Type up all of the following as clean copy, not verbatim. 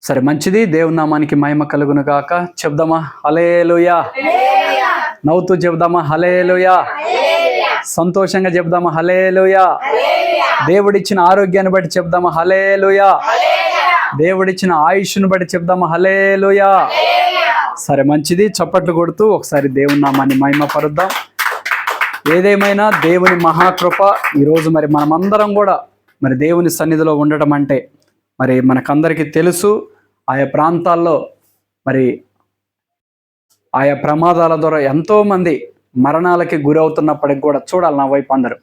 సరే, మంచిది. దేవుని నామానికి మహిమ కలుగును గాక. చెప్దామా హల్లెలూయా? నవ్వుతూ చెప్దామా హల్లెలూయా? సంతోషంగా చెప్దామా హల్లెలూయా? దేవుడిచ్చిన ఆరోగ్యాన్ని బట్టి చెప్దామా హల్లెలూయా? దేవుడిచ్చిన ఆయుష్ను బట్టి చెప్దామా హల్లెలూయా? సరే, మంచిది. చప్పట్లు కొడుతూ ఒకసారి దేవుని నామాన్ని మహిమ పరుద్దాం. ఏదేమైనా దేవుని మహాకృప ఈరోజు మరి మనమందరం కూడా మరి దేవుని సన్నిధిలో ఉండటం అంటే మరి మనకందరికీ తెలుసు. ఆయా ప్రాంతాల్లో మరి ఆయా ప్రమాదాల ద్వారా ఎంతోమంది మరణాలకి గురవుతున్నప్పటికి కూడా, చూడాలి నా వైపు అందరూ,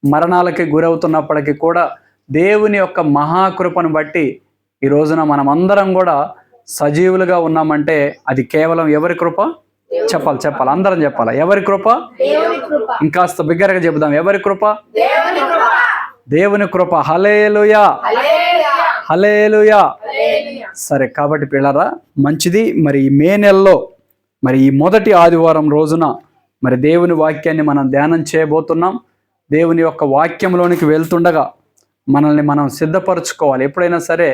మరణాలకి గురవుతున్నప్పటికీ కూడా దేవుని యొక్క మహాకృపను బట్టి ఈ రోజున మనమందరం కూడా సజీవులుగా ఉన్నామంటే అది కేవలం ఎవరి కృప? చెప్పాలి, అందరం చెప్పాలి. ఎవరి కృప? ఇంకాస్త బిగ్గరగా చెబుదాం. ఎవరి కృప? దేవుని కృప. హల్లెలూయా, హల్లెలూయా. సరే, కాబట్టి పిల్లరా, మంచిది. మరి ఈ మే నెలలో మరి ఈ మొదటి ఆదివారం రోజున మరి దేవుని వాక్యాన్ని మనం ధ్యానం చేయబోతున్నాం. దేవుని యొక్క వాక్యంలోనికి వెళ్తుండగా మనల్ని మనం సిద్ధపరచుకోవాలి. ఎప్పుడైనా సరే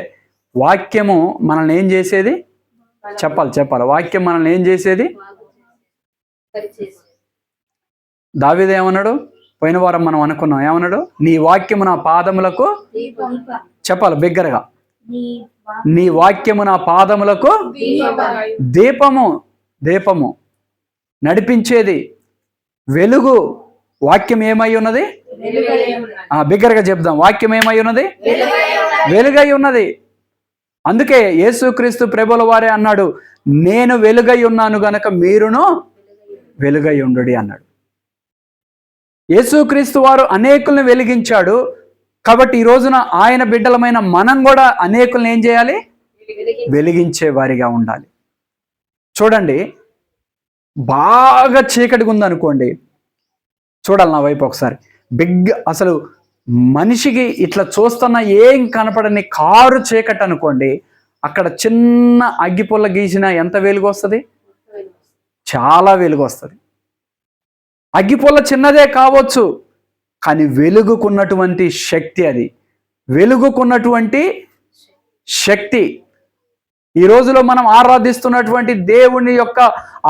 వాక్యము మనల్ని ఏం చేసేది? చెప్పాలి. వాక్యం మనల్ని ఏం చేసేది? దావీదు ఏమన్నాడు? పోయిన వారం మనం అనుకున్నాం. ఏమన్నాడు? నీ వాక్యము నా పాదములకు, చెప్పాలి బిగ్గరగా, నీ వాక్యము నా పాదములకు దీపము, నడిపించేది, వెలుగు. వాక్యం ఏమై ఉన్నది? బిగ్గరగా చెప్దాం. వాక్యం ఏమై ఉన్నది? వెలుగై ఉన్నది. అందుకే యేసుక్రీస్తు ప్రభుల వారే అన్నాడు, నేను వెలుగై ఉన్నాను గనక మీరును వెలుగై ఉండుడి అన్నాడు. యేసుక్రీస్తు వారు అనేకుల్ని వెలిగించాడు. కాబట్టి ఈ రోజున ఆయన బిడ్డలమైన మనం కూడా అనేకుల్ని ఏం చేయాలి? వెలిగించే వారిగా ఉండాలి. చూడండి, బాగా చీకటిగా ఉందనుకోండి, చూడాలి నా వైపు ఒకసారి. అసలు మనిషికి ఇట్లా చూస్తున్న ఏం కనపడని కారు చీకటి అనుకోండి, అక్కడ చిన్న అగ్గిపుల్ల గీసిన ఎంత వెలుగు వస్తుంది? చాలా వెలుగు వస్తుంది. అగ్గిపుల్ల చిన్నదే కావచ్చు, కానీ వెలుగుకున్నటువంటి శక్తి, అది వెలుగుకున్నటువంటి శక్తి. ఈ రోజులో మనం ఆరాధిస్తున్నటువంటి దేవుని యొక్క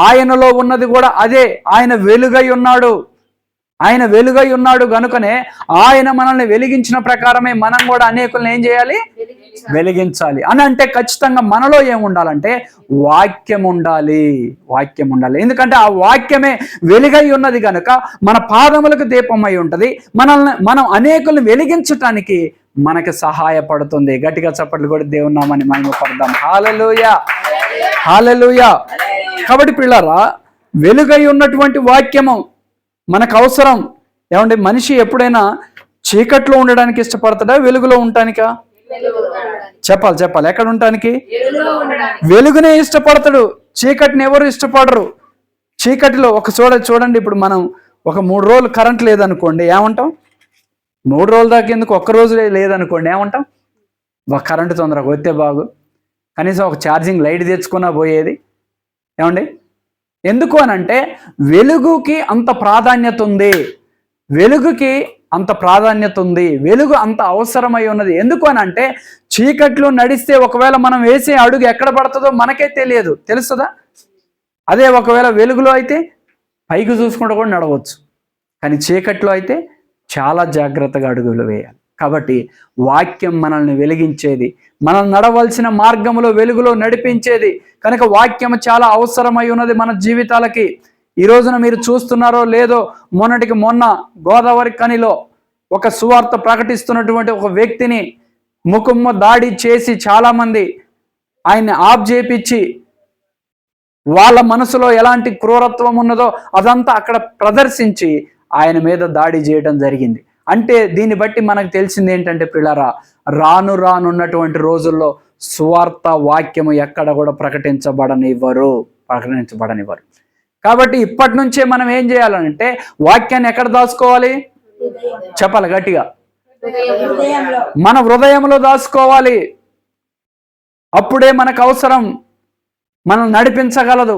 ఆయనలో ఉన్నది కూడా అదే. ఆయన వెలుగై ఉన్నాడు గనుకనే ఆయన మనల్ని వెలిగించిన ప్రకారమే మనం కూడా అనేకుల్ని ఏం చేయాలి? వెలిగించాలి. అని అంటే ఖచ్చితంగా మనలో ఏముండాలంటే వాక్యం ఉండాలి. ఎందుకంటే ఆ వాక్యమే వెలుగై ఉన్నది కనుక మన పాదములకు దీపమై ఉంటుంది. మనం అనేకుల్ని వెలిగించటానికి మనకి సహాయపడుతుంది. గట్టిగా చప్పట్లు కూడా దేవుని నామాన్ని మహిమపడదాం. హల్లెలూయా, హల్లెలూయా. కాబట్టి పిల్లరా, వెలుగై ఉన్నటువంటి వాక్యము మనకు అవసరం. ఏమంటే మనిషి ఎప్పుడైనా చీకట్లో ఉండడానికి ఇష్టపడతాడా, వెలుగులో ఉండటానికా? చెప్పాలి. ఎక్కడ ఉండటానికి? వెలుగునే ఇష్టపడతాడు. చీకటిని ఎవరు ఇష్టపడరు. చీకటిలో చూడండి, ఇప్పుడు మనం ఒక 3 రోజులు కరెంట్ లేదనుకోండి, ఏమంటాం? 3 రోజుల దాకా ఎందుకు, ఒక్క రోజు లేదనుకోండి, ఏమంటాం? కరెంటు తొందరగా వస్తే బాగు, కనీసం ఒక ఛార్జింగ్ లైట్ తెచ్చుకున్నా పోయేది. ఏమండి? ఎందుకు అనంటే వెలుగుకి అంత ప్రాధాన్యత ఉంది. వెలుగు అంత అవసరమై ఉన్నది. ఎందుకు అనంటే చీకట్లో నడిస్తే ఒకవేళ మనం వేసే అడుగు ఎక్కడ పడుతుందో మనకే తెలియదు. తెలుస్తుందా? అదే ఒకవేళ వెలుగులో అయితే పైకి చూసుకుంటూ కూడా నడవచ్చు. కానీ చీకట్లో అయితే చాలా జాగ్రత్తగా అడుగులు వేయాలి. కాబట్టి వాక్యం మనల్ని వెలిగించేది, మనం నడవలసిన మార్గంలో వెలుగులో నడిపించేది కనుక వాక్యం చాలా అవసరమై ఉన్నది మన జీవితాలకి. ఈ రోజున మీరు చూస్తున్నారో లేదో, మొన్నటికి మొన్న గోదావరి కనిలో ఒక సువార్త ప్రకటిస్తున్నటువంటి ఒక వ్యక్తిని ముఖమ్మ దాడి చేసి చాలామంది ఆయన్ని ఆఫ్ చేపించి వాళ్ళ మనసులో ఎలాంటి క్రూరత్వం ఉన్నదో అదంతా అక్కడ ప్రదర్శించి ఆయన మీద దాడి చేయడం జరిగింది. అంటే దీన్ని బట్టి మనకు తెలిసింది ఏంటంటే పిల్లరా, రానున్నటువంటి రోజుల్లో సువార్త వాక్యము ఎక్కడ కూడా ప్రకటించబడనివ్వరు. కాబట్టి ఇప్పటి నుంచే మనం ఏం చేయాలంటే వాక్యాన్ని ఎక్కడ దాచుకోవాలి? చెప్పాలి గట్టిగా. మన హృదయంలో దాచుకోవాలి. అప్పుడే మనకు అవసరం, మనం నడిపించగలదు.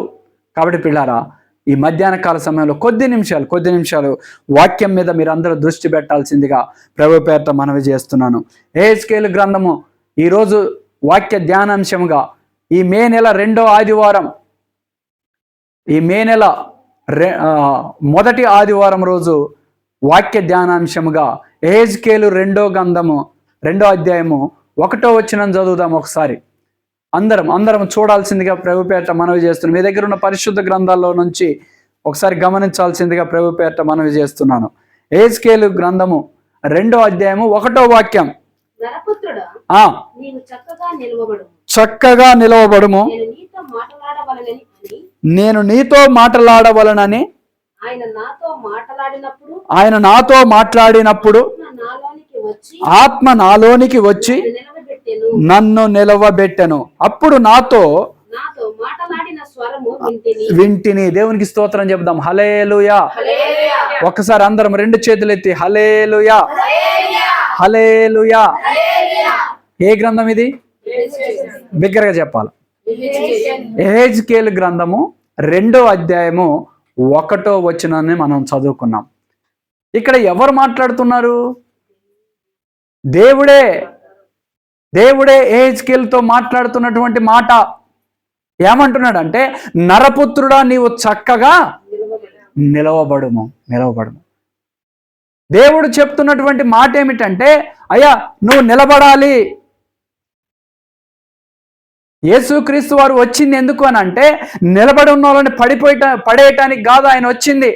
కాబట్టి పిల్లారా, ఈ మధ్యాహ్న కాల సమయంలో కొద్ది నిమిషాలు వాక్యం మీద మీరు అందరూ దృష్టి పెట్టాల్సిందిగా ప్రభు పేరుతో మనవి చేస్తున్నాను. యెహెజ్కేలు గ్రంథము ఈరోజు వాక్య ధ్యానాంశముగా ఈ మే నెల 2వ ఆదివారం, ఈ మే నెల మొదటి ఆదివారం రోజు వాక్య ధ్యానాంశముగా యెహెజ్కేలు 2వ గ్రంథము 2వ అధ్యాయము 1వ వచనం చదువుదాం. ఒకసారి అందరం చూడాల్సిందిగా ప్రభుపేట మనవి చేస్తున్నాను. మీ దగ్గర ఉన్న పరిశుద్ధ గ్రంథాల్లో నుంచి ఒకసారి గమనించాల్సిందిగా ప్రభుపేట మనవి చేస్తున్నాను. యెహెజ్కేలు గ్రంథము 2వ అధ్యాయము 1వ వాక్యం. చక్కగా నిలవబడుము, నేను నీతో మాట్లాడవలనని ఆయన నాతో మాట్లాడినప్పుడు ఆత్మ నాలోనికి వచ్చి నన్ను నిలవబెట్టెను. అప్పుడు నాతో వింటిని. దేవునికి స్తోత్రం చెప్దాం. హల్లెలూయా. ఒక్కసారి అందరం 2 చేతులు ఎత్తి హల్లెలూయా, హల్లెలూయా. ఏ గ్రంథం ఇది? బిగ్గరగా చెప్పాలి. యెహెజ్కేలు గ్రంథము 2వ అధ్యాయము 1వ వచనాన్ని మనం చదువుకున్నాం. ఇక్కడ ఎవరు మాట్లాడుతున్నారు? దేవుడే యెహెజ్కేలుతో మాట్లాడుతున్నటువంటి మాట. ఏమంటున్నాడంటే, నరపుత్రుడా నీవు చక్కగా నిలవబడుము. దేవుడు చెప్తున్నటువంటి మాట ఏమిటంటే, అయ్యా నువ్వు నిలబడాలి. యేసుక్రీస్తు వారు వచ్చింది ఎందుకు అని అంటే, నిలబడి ఉన్న వాళ్ళని పడేయటానికి కాదు ఆయన వచ్చింది,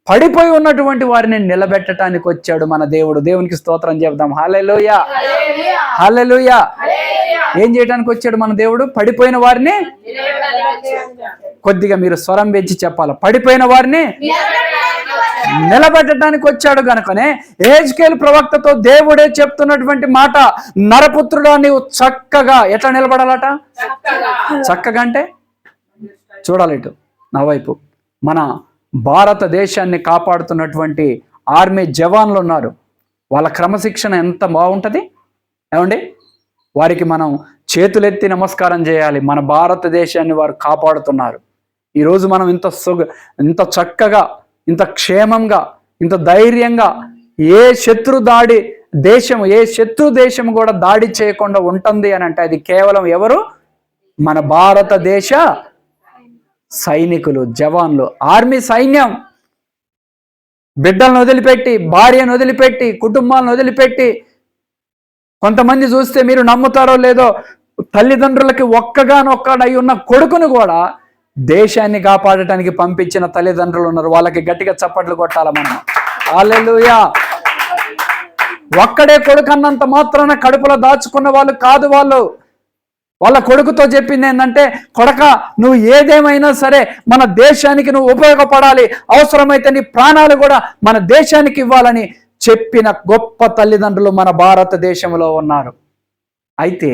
పడిపోయి ఉన్నటువంటి వారిని నిలబెట్టడానికి వచ్చాడు మన దేవుడు. దేవునికి స్తోత్రం చెప్దాం. హల్లెలూయా, హల్లెలూయా. ఏం చేయడానికి వచ్చాడు మన దేవుడు? పడిపోయిన వారిని, కొద్దిగా మీరు స్వరం పెంచి చెప్పాలి, పడిపోయిన వారిని నిలబెట్టడానికి వచ్చాడు. గనుకనే యెహెజ్కేలు ప్రవక్తతో దేవుడే చెప్తున్నటువంటి మాట, నరపుత్రుడా నీవు చక్కగా ఎట్లా నిలబడాలట? చక్కగా అంటే చూడాలి ఇటు నా వైపు. మన భారతదేశాన్ని కాపాడుతున్నటువంటి ఆర్మీ జవాన్లు ఉన్నారు. వాళ్ళ క్రమశిక్షణ ఎంత బాగుంటుంది ఏమండి? వారికి మనం చేతులెత్తి నమస్కారం చేయాలి. మన భారతదేశాన్ని వారు కాపాడుతున్నారు. ఈరోజు మనం ఇంత చక్కగా, ఇంత క్షేమంగా, ఇంత ధైర్యంగా ఏ శత్రు దేశం కూడా దాడి చేయకుండా ఉంటుంది అని అంటే అది కేవలం ఎవరు? మన భారతదేశ సైనికులు, జవాన్లు, ఆర్మీ సైన్యం. బిడ్డలను వదిలిపెట్టి, భార్యను వదిలిపెట్టి, కుటుంబాలను వదిలిపెట్టి, కొంతమంది చూస్తే మీరు నమ్ముతారో లేదో, తల్లిదండ్రులకి ఒక్కగానొక్కడై ఉన్న కొడుకును కూడా దేశాన్ని కాపాడటానికి పంపించిన తల్లిదండ్రులు ఉన్నారు. వాళ్ళకి గట్టిగా చప్పట్లు కొట్టాల మనం. హల్లెలూయా. ఒక్కడే కొడుకు అన్నంత మాత్రాన కడుపులో దాచుకున్న వాళ్ళు కాదు. వాళ్ళ కొడుకుతో చెప్పింది ఏంటంటే, కొడక నువ్వు ఏదేమైనా సరే మన దేశానికి నువ్వు ఉపయోగపడాలి, అవసరమైతే నీ ప్రాణాలు కూడా మన దేశానికి ఇవ్వాలని చెప్పిన గొప్ప తల్లిదండ్రులు మన భారతదేశంలో ఉన్నారు. అయితే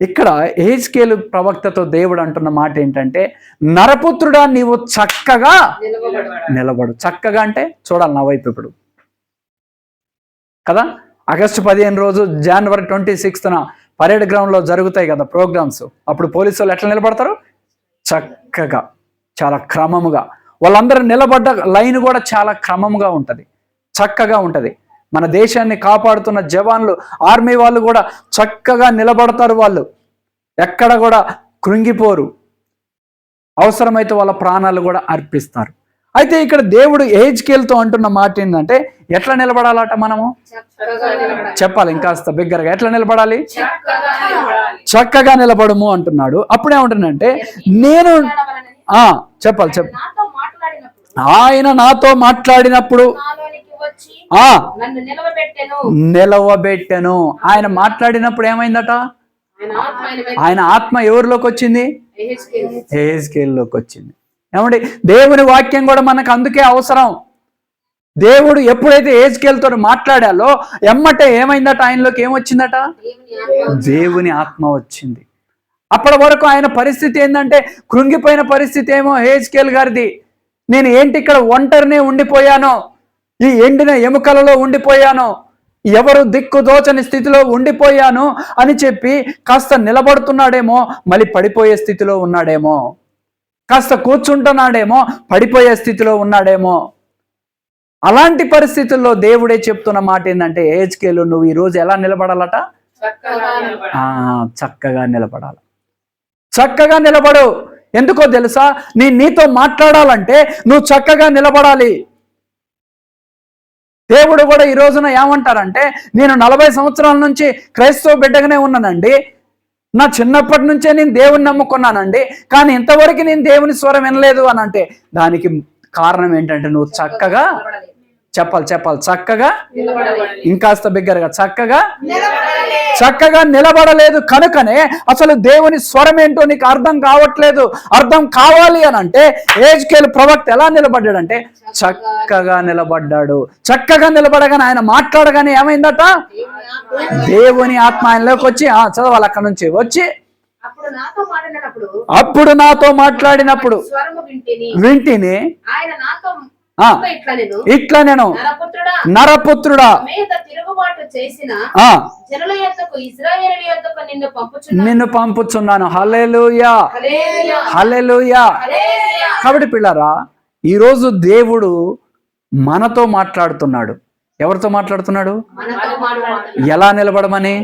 ఇక్కడ యెహెజ్కేలు ప్రవక్తతో దేవుడు అంటున్న మాట ఏంటంటే, నరపుత్రుడా నీవు చక్కగా నిలబడు. చక్కగా అంటే చూడాలి నా వైపు ఇప్పుడు కదా. ఆగస్టు 15 రోజు జనవరి 26న పరేడ్ గ్రౌండ్లో జరుగుతాయి కదా ప్రోగ్రామ్స్. అప్పుడు పోలీసు వాళ్ళు ఎట్లా నిలబడతారు? చక్కగా, చాలా క్రమముగా. వాళ్ళందరూ నిలబడ్డ లైన్ కూడా చాలా క్రమముగా ఉంటుంది, చక్కగా ఉంటుంది. మన దేశాన్ని కాపాడుతున్న జవాన్లు, ఆర్మీ వాళ్ళు కూడా చక్కగా నిలబడతారు. వాళ్ళు ఎక్కడ కూడా కృంగిపోరు, అవసరమైతే వాళ్ళ ప్రాణాలు కూడా అర్పిస్తారు. అయితే ఇక్కడ దేవుడు యెహెజ్కేలుతో అంటున్న మాట ఏంటంటే, ఎట్లా నిలబడాలట? మనము చెప్పాలి ఇంకాస్త బిగ్గరగా. ఎట్లా నిలబడాలి? చక్కగా నిలబడము అంటున్నాడు. అప్పుడేమంటున్నాడంటే, నేను చెప్పాలి ఆయన నాతో మాట్లాడినప్పుడు నిలవబెట్టెను. ఆయన మాట్లాడినప్పుడు ఏమైందట? ఆయన ఆత్మ ఎవరిలోకి వచ్చింది? యెహెజ్కేలులోకి వచ్చింది. ఏమండి, దేవుని వాక్యం కూడా మనకు అందుకే అవసరం. దేవుడు ఎప్పుడైతే యెహెజ్కేలుతో మాట్లాడాలో ఎమ్మటే ఏమైందట? ఆయనలోకి ఏమొచ్చిందట? దేవుని ఆత్మ వచ్చింది. అప్పటి వరకు ఆయన పరిస్థితి ఏంటంటే, కృంగిపోయిన పరిస్థితి ఏమో యెహెజ్కేలు గారిది. నేను ఏంటి ఇక్కడ ఒంటరినే ఉండిపోయాను, ఈ ఎండిన ఎముకలలో ఉండిపోయాను, ఎవరు దిక్కు దోచని స్థితిలో ఉండిపోయాను అని చెప్పి కాస్త నిలబడుతున్నాడేమో, మళ్ళీ పడిపోయే స్థితిలో ఉన్నాడేమో, కాస్త కూర్చుంటున్నాడేమో, పడిపోయే స్థితిలో ఉన్నాడేమో. అలాంటి పరిస్థితుల్లో దేవుడే చెప్తున్న మాట ఏంటంటే, యెహెజ్కేలు నువ్వు ఈరోజు ఎలా నిలబడాలట? చక్కగా నిలబడాలి. చక్కగా నిలబడు. ఎందుకో తెలుసా? నీతో మాట్లాడాలంటే నువ్వు చక్కగా నిలబడాలి. దేవుడు కూడా ఈ రోజున ఏమంటారంటే, నేను 40 సంవత్సరాల నుంచి క్రైస్తవ బిడ్డగానే ఉన్నానండి, నా చిన్నప్పటి నుంచే నేను దేవుని నమ్ముకున్నానండి, కానీ ఇంతవరకు నేను దేవుని స్వరం వినలేదు అని అంటే దానికి కారణం ఏంటంటే నువ్వు చక్కగా చెప్పాలి చక్కగా, ఇంకాస్త బిగ్గరగా, చక్కగా నిలబడలేదు కనుకనే అసలు దేవుని స్వరం ఏంటో నీకు అర్థం కావట్లేదు. అర్థం కావాలి అని అంటే హెజ్కేలు ప్రవక్త ఎలా నిలబడ్డాడంటే చక్కగా నిలబడ్డాడు. చక్కగా నిలబడగానే ఆయన మాట్లాడగానే ఏమైందట? దేవుని ఆత్మ ఆయనలోకి వచ్చి చదవాలి అక్కడ నుంచి వచ్చి, అప్పుడు నాతో మాట్లాడినప్పుడు వింటిని ఇట్లా నేను నరపుత్రుడా నిన్ను పంపుచున్నాను. హల్లెలూయా, హల్లెలూయా. కాబట్టి పిల్లరా, ఈరోజు దేవుడు మనతో మాట్లాడుతున్నాడు. ఎవరితో మాట్లాడుతున్నాడు? ఎలా నిలబడమని.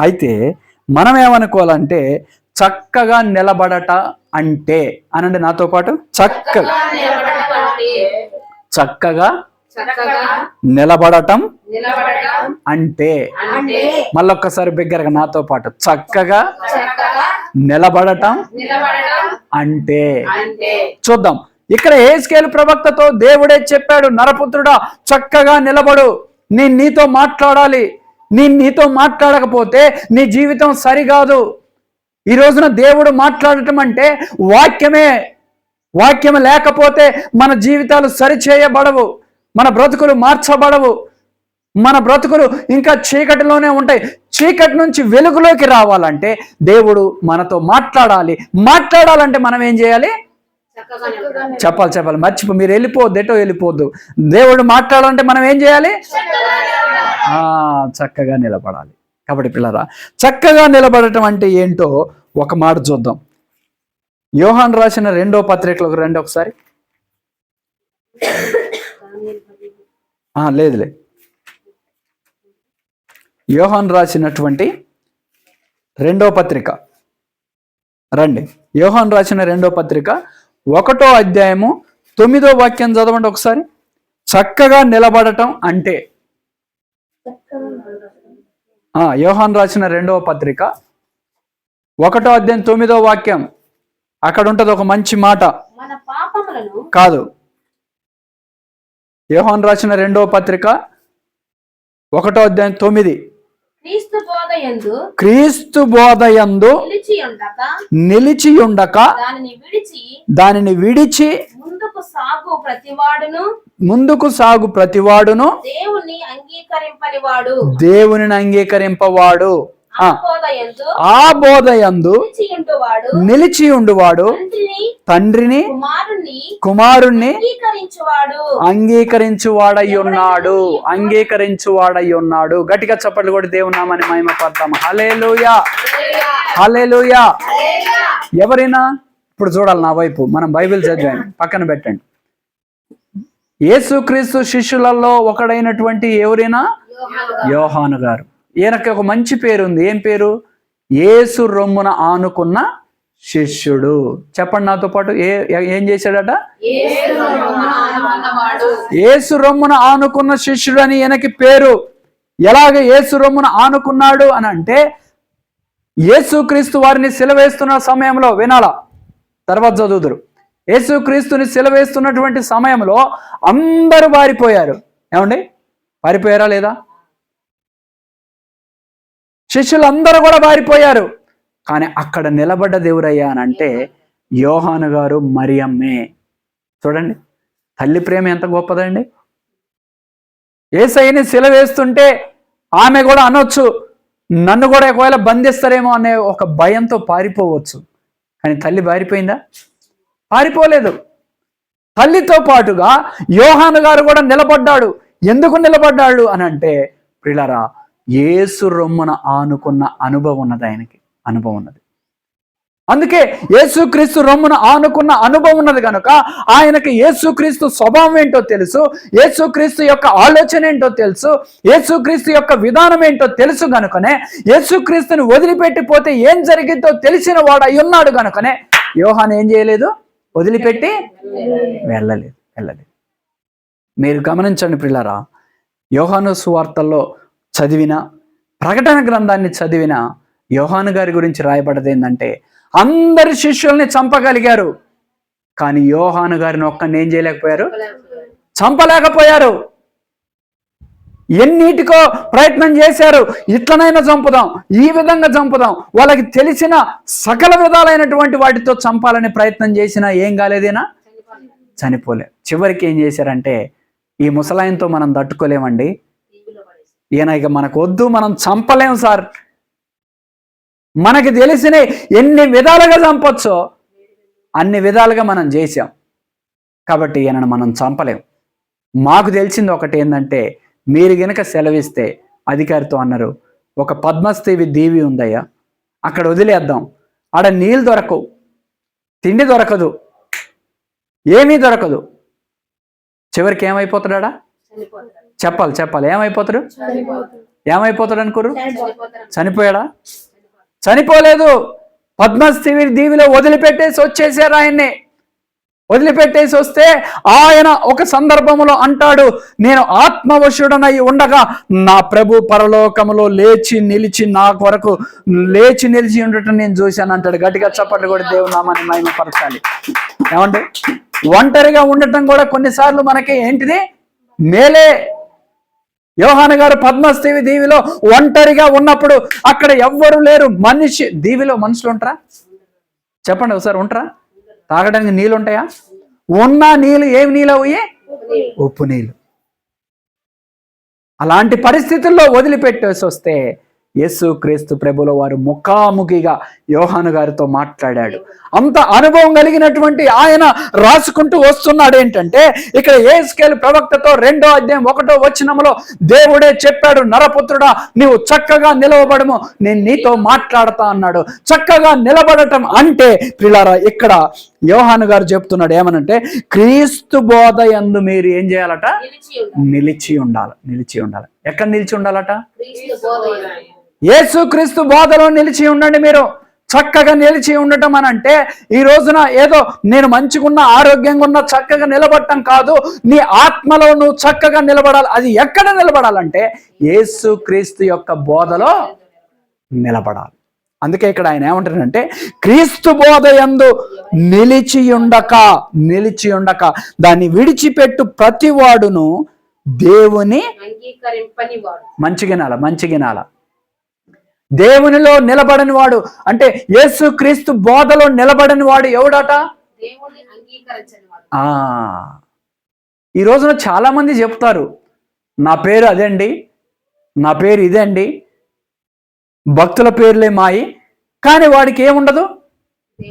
అయితే మనం ఏమనుకోవాలంటే చక్కగా నిలబడట అంటే, అనండి నాతో పాటు, చక్కగా నిలబడటం అంటే. మళ్ళొక్కసారి బిగ్గరగా నాతో పాటు, చక్కగా నిలబడటం అంటే. చూద్దాం. ఇక్కడ హెజ్కేలు ప్రవక్తతో దేవుడే చెప్పాడు, నరపుత్రుడా చక్కగా నిలబడు, నేను నీతో మాట్లాడాలి, నీతో మాట్లాడకపోతే నీ జీవితం సరికాదు. ఈ రోజున దేవుడు మాట్లాడటం అంటే వాక్యం లేకపోతే మన జీవితాలు సరిచేయబడవు, మన బ్రతుకులు మార్చబడవు, మన బ్రతుకులు ఇంకా చీకటిలోనే ఉంటాయి. చీకటి నుంచి వెలుగులోకి రావాలంటే దేవుడు మనతో మాట్లాడాలంటే మనం ఏం చేయాలి? చెప్పాలి. మీరు వెళ్ళిపోవద్దు, ఎటో వెళ్ళిపోవద్దు. దేవుడు మాట్లాడాలంటే మనం ఏం చేయాలి? చక్కగా నిలబడాలి. కాబట్టి పిల్లరా, చక్కగా నిలబడటం అంటే ఏంటో ఒక మాట చూద్దాం. యోహాను రాసిన 2వ పత్రికలోకి రండి ఒకసారి. లేదులే, యోహాను రాసినటువంటి 2వ పత్రిక రండి. యోహాను రాసిన 2వ పత్రిక 1వ అధ్యాయము 9వ వాక్యం చదవండి ఒకసారి. చక్కగా నిలబడటం అంటే, యోహాను రాసిన 2వ పత్రిక 1వ అధ్యాయం 9వ వాక్యం. అక్కడ ఉంటది ఒక మంచి మాట. కాదు, యోహాను రాసిన 2వ పత్రిక 1వ అధ్యాయం 9. క్రీస్తు బోధయందు నిలిచియుండక దానిని విడిచి ముందుకు సాగు ప్రతివాడును దేవుని అంగీకరింపవాడు. ఆ బోధయందు నిలిచియుండువాడు తండ్రిని కుమారుణ్ణి అంగీకరించువాడయ్యున్నాడు. గట్టిగా చప్పట్లు కూడా దేవుని నామాన్ని మహిమపడతాం. హల్లెలూయా, హల్లెలూయా. ఎవరైనా ఇప్పుడు చూడాలి నా వైపు, మనం బైబిల్ చదివాం, పక్కన పెట్టండి. యేసుక్రీస్తు శిష్యులలో ఒకడైనటువంటి ఎవరైనా యోహాను గారు. ఈయనకి ఒక మంచి పేరు ఉంది. ఏం పేరు? యేసు రొమ్మున ఆనుకున్న శిష్యుడు. చెప్పండి నాతో పాటు. ఏం చేశాడట? యేసు రొమ్మున ఆనుకున్న శిష్యుడు అని ఈయనకి పేరు. ఎలాగ యేసు రొమ్మున ఆనుకున్నాడు అని అంటే, యేసుక్రీస్తు వారిని సిలువేస్తున్న సమయంలో, వినాలా తర్వాత చదువుదురు, యేసుక్రీస్తుని సిలువేస్తున్నటువంటి సమయంలో అందరూ పారిపోయారు. ఏమండి, పారిపోయారా లేదా? శిష్యులందరూ కూడా పారిపోయారు. కానీ అక్కడ నిలబడ్డ దేవురయ్యా అని అంటే యోహాను గారు, మరియమ్మే. చూడండి, తల్లి ప్రేమ ఎంత గొప్పదండి. యేసయ్యని సిలువేస్తుంటే ఆమె కూడా అనొచ్చు, నన్ను కూడా ఒకవేళ బంధిస్తారేమో అనే ఒక భయంతో పారిపోవచ్చు. కానీ తల్లి పారిపోయిందా? పారిపోలేదు. తల్లితో పాటుగా యోహాను గారు కూడా నిలబడ్డాడు. ఎందుకు నిలబడ్డాడు అని అంటే, ప్రియులారా, యేసు రొమ్మున ఆనుకున్న అనుభవం ఉన్నది. ఆయనకి అనుభవం ఉన్నది. అందుకే యేసుక్రీస్తు రొమ్మును ఆనుకున్న అనుభవం ఉన్నది కనుక ఆయనకి యేసుక్రీస్తు స్వభావం ఏంటో తెలుసు, యేసుక్రీస్తు యొక్క ఆలోచన ఏంటో తెలుసు, యేసుక్రీస్తు యొక్క విధానం ఏంటో తెలుసు కనుకనే యేసుక్రీస్తుని వదిలిపెట్టిపోతే ఏం జరిగిందో తెలిసిన వాడు అయి ఉన్నాడు కనుకనే యోహాను ఏం చేయలేదు, వదిలిపెట్టి వెళ్ళలేదు. మీరు గమనించండి ప్రియులారా, యోహాను సువార్తల్లో చదివిన, ప్రకటన గ్రంథాన్ని చదివిన యోహాను గారి గురించి రాయబడ్డది ఏంటంటే అందరి శిష్యుల్ని చంపగలిగారు, కానీ యోహాను గారిని ఒక్కడిని ఏం చేయలేకపోయారు, చంపలేకపోయారు. ఎన్నిటికో ప్రయత్నం చేశారు, ఇట్లనైనా చంపుదాం, ఈ విధంగా చంపుదాం, వాళ్ళకి తెలిసిన సకల విధాలైనటువంటి వాటితో చంపాలని ప్రయత్నం చేసినా ఏం కాలేదేనా, చనిపోలే. చివరికి ఏం చేశారంటే ఈ ముసలాయంతో మనం తట్టుకోలేమండి, ఈయన ఇక మనకు వద్దు, మనం చంపలేం సార్, మనకి తెలిసిన ఎన్ని విధాలుగా చంపొచ్చో అన్ని విధాలుగా మనం చేసాం, కాబట్టి ఈయనను మనం చంపలేం. మాకు తెలిసింది ఒకటి ఏంటంటే మీరు గనక సెలవిస్తే, అధికారితో అన్నారు, ఒక పద్మస్తీవి దీవి ఉందయ్యా, అక్కడ వదిలేద్దాం, ఆడ నీళ్ళు దొరకవు, తిండి దొరకదు, ఏమీ దొరకదు, చివరికి ఏమైపోతాడా, చెప్పాలి ఏమైపోతాడు అనుకోరు, చనిపోయాడా, చనిపోలేదు. పద్మస్తీవి దీవిలో వదిలిపెట్టేసి వచ్చేసారు. ఆయన్ని వదిలిపెట్టేసి వస్తే ఆయన ఒక సందర్భంలో అంటాడు, నేను ఆత్మవశుడనై ఉండగా నా ప్రభు పరలోకములో లేచి నిలిచి నా కొరకు లేచి నిలిచి ఉండటం నేను చూశాను అంటాడు. గట్టిగా చప్పట్లు కూడా దేవుని నామాన్ని మహిమపరచాలి. ఏమంటే ఒంటరిగా ఉండటం కూడా కొన్నిసార్లు మనకి ఏంటిది, మేలే. యోహాను గారు పద్మస్తీవి దీవిలో ఒంటరిగా ఉన్నప్పుడు అక్కడ ఎవ్వరు లేరు, దీవిలో మనుషులు ఉంటారా చెప్పండి ఒకసారి, ఉంటారా? తాగడానికి నీళ్ళు ఉంటాయా? ఉన్న నీళ్ళు ఏమి నీళ్ళు అయ్యి, ఉప్పు నీళ్ళు. అలాంటి పరిస్థితుల్లో వదిలిపెట్టేసి వస్తే యేసుక్రీస్తు ప్రభుల వారు ముఖాముఖిగా యోహాను గారితో మాట్లాడాడు. అంత అనుభవం కలిగినటువంటి ఆయన రాసుకుంటూ వస్తున్నాడు. ఏంటంటే ఇక్కడ యెహెజ్కేలు ప్రవక్తతో 2వ అధ్యాయం 1వ వచనంలో దేవుడే చెప్పాడు, నరపుత్రుడా నీవు చక్కగా నిలవబడము, నేను నీతో మాట్లాడతా అన్నాడు. చక్కగా నిలబడటం అంటే ప్రియులారా ఇక్కడ యోహాను గారు చెప్తున్నాడు ఏమనంటే, క్రీస్తు బోధ యందు మీరు ఏం చేయాలట, నిలిచి ఉండాలి. ఎక్కడ నిలిచి ఉండాలట, యేసుక్రీస్తు బోధలో నిలిచి ఉండండి. మీరు చక్కగా నిలిచి ఉండటం అని అంటే ఈ రోజున ఏదో నేను మంచిగున్నా, ఆరోగ్యంగా ఉన్నా చక్కగా నిలబడటం కాదు, నీ ఆత్మలో నువ్వు చక్కగా నిలబడాలి. అది ఎక్కడ నిలబడాలంటే యేసుక్రీస్తు యొక్క బోధలో నిలబడాలి. అందుకే ఇక్కడ ఆయన ఏమంటారంటే, క్రీస్తు బోధ యందు నిలిచి ఉండక దాన్ని విడిచిపెట్టు ప్రతివాడును దేవుని మంచిగినాల దేవునిలో నిలబడని వాడు అంటే యేసుక్రీస్తు బోధలో నిలబడని వాడు ఎవడట, ఈ రోజున చాలా మంది చెప్తారు, నా పేరు అదండి, నా పేరు ఇదండి, భక్తుల పేర్లే మాయి, కానీ వాడికి ఏముండదు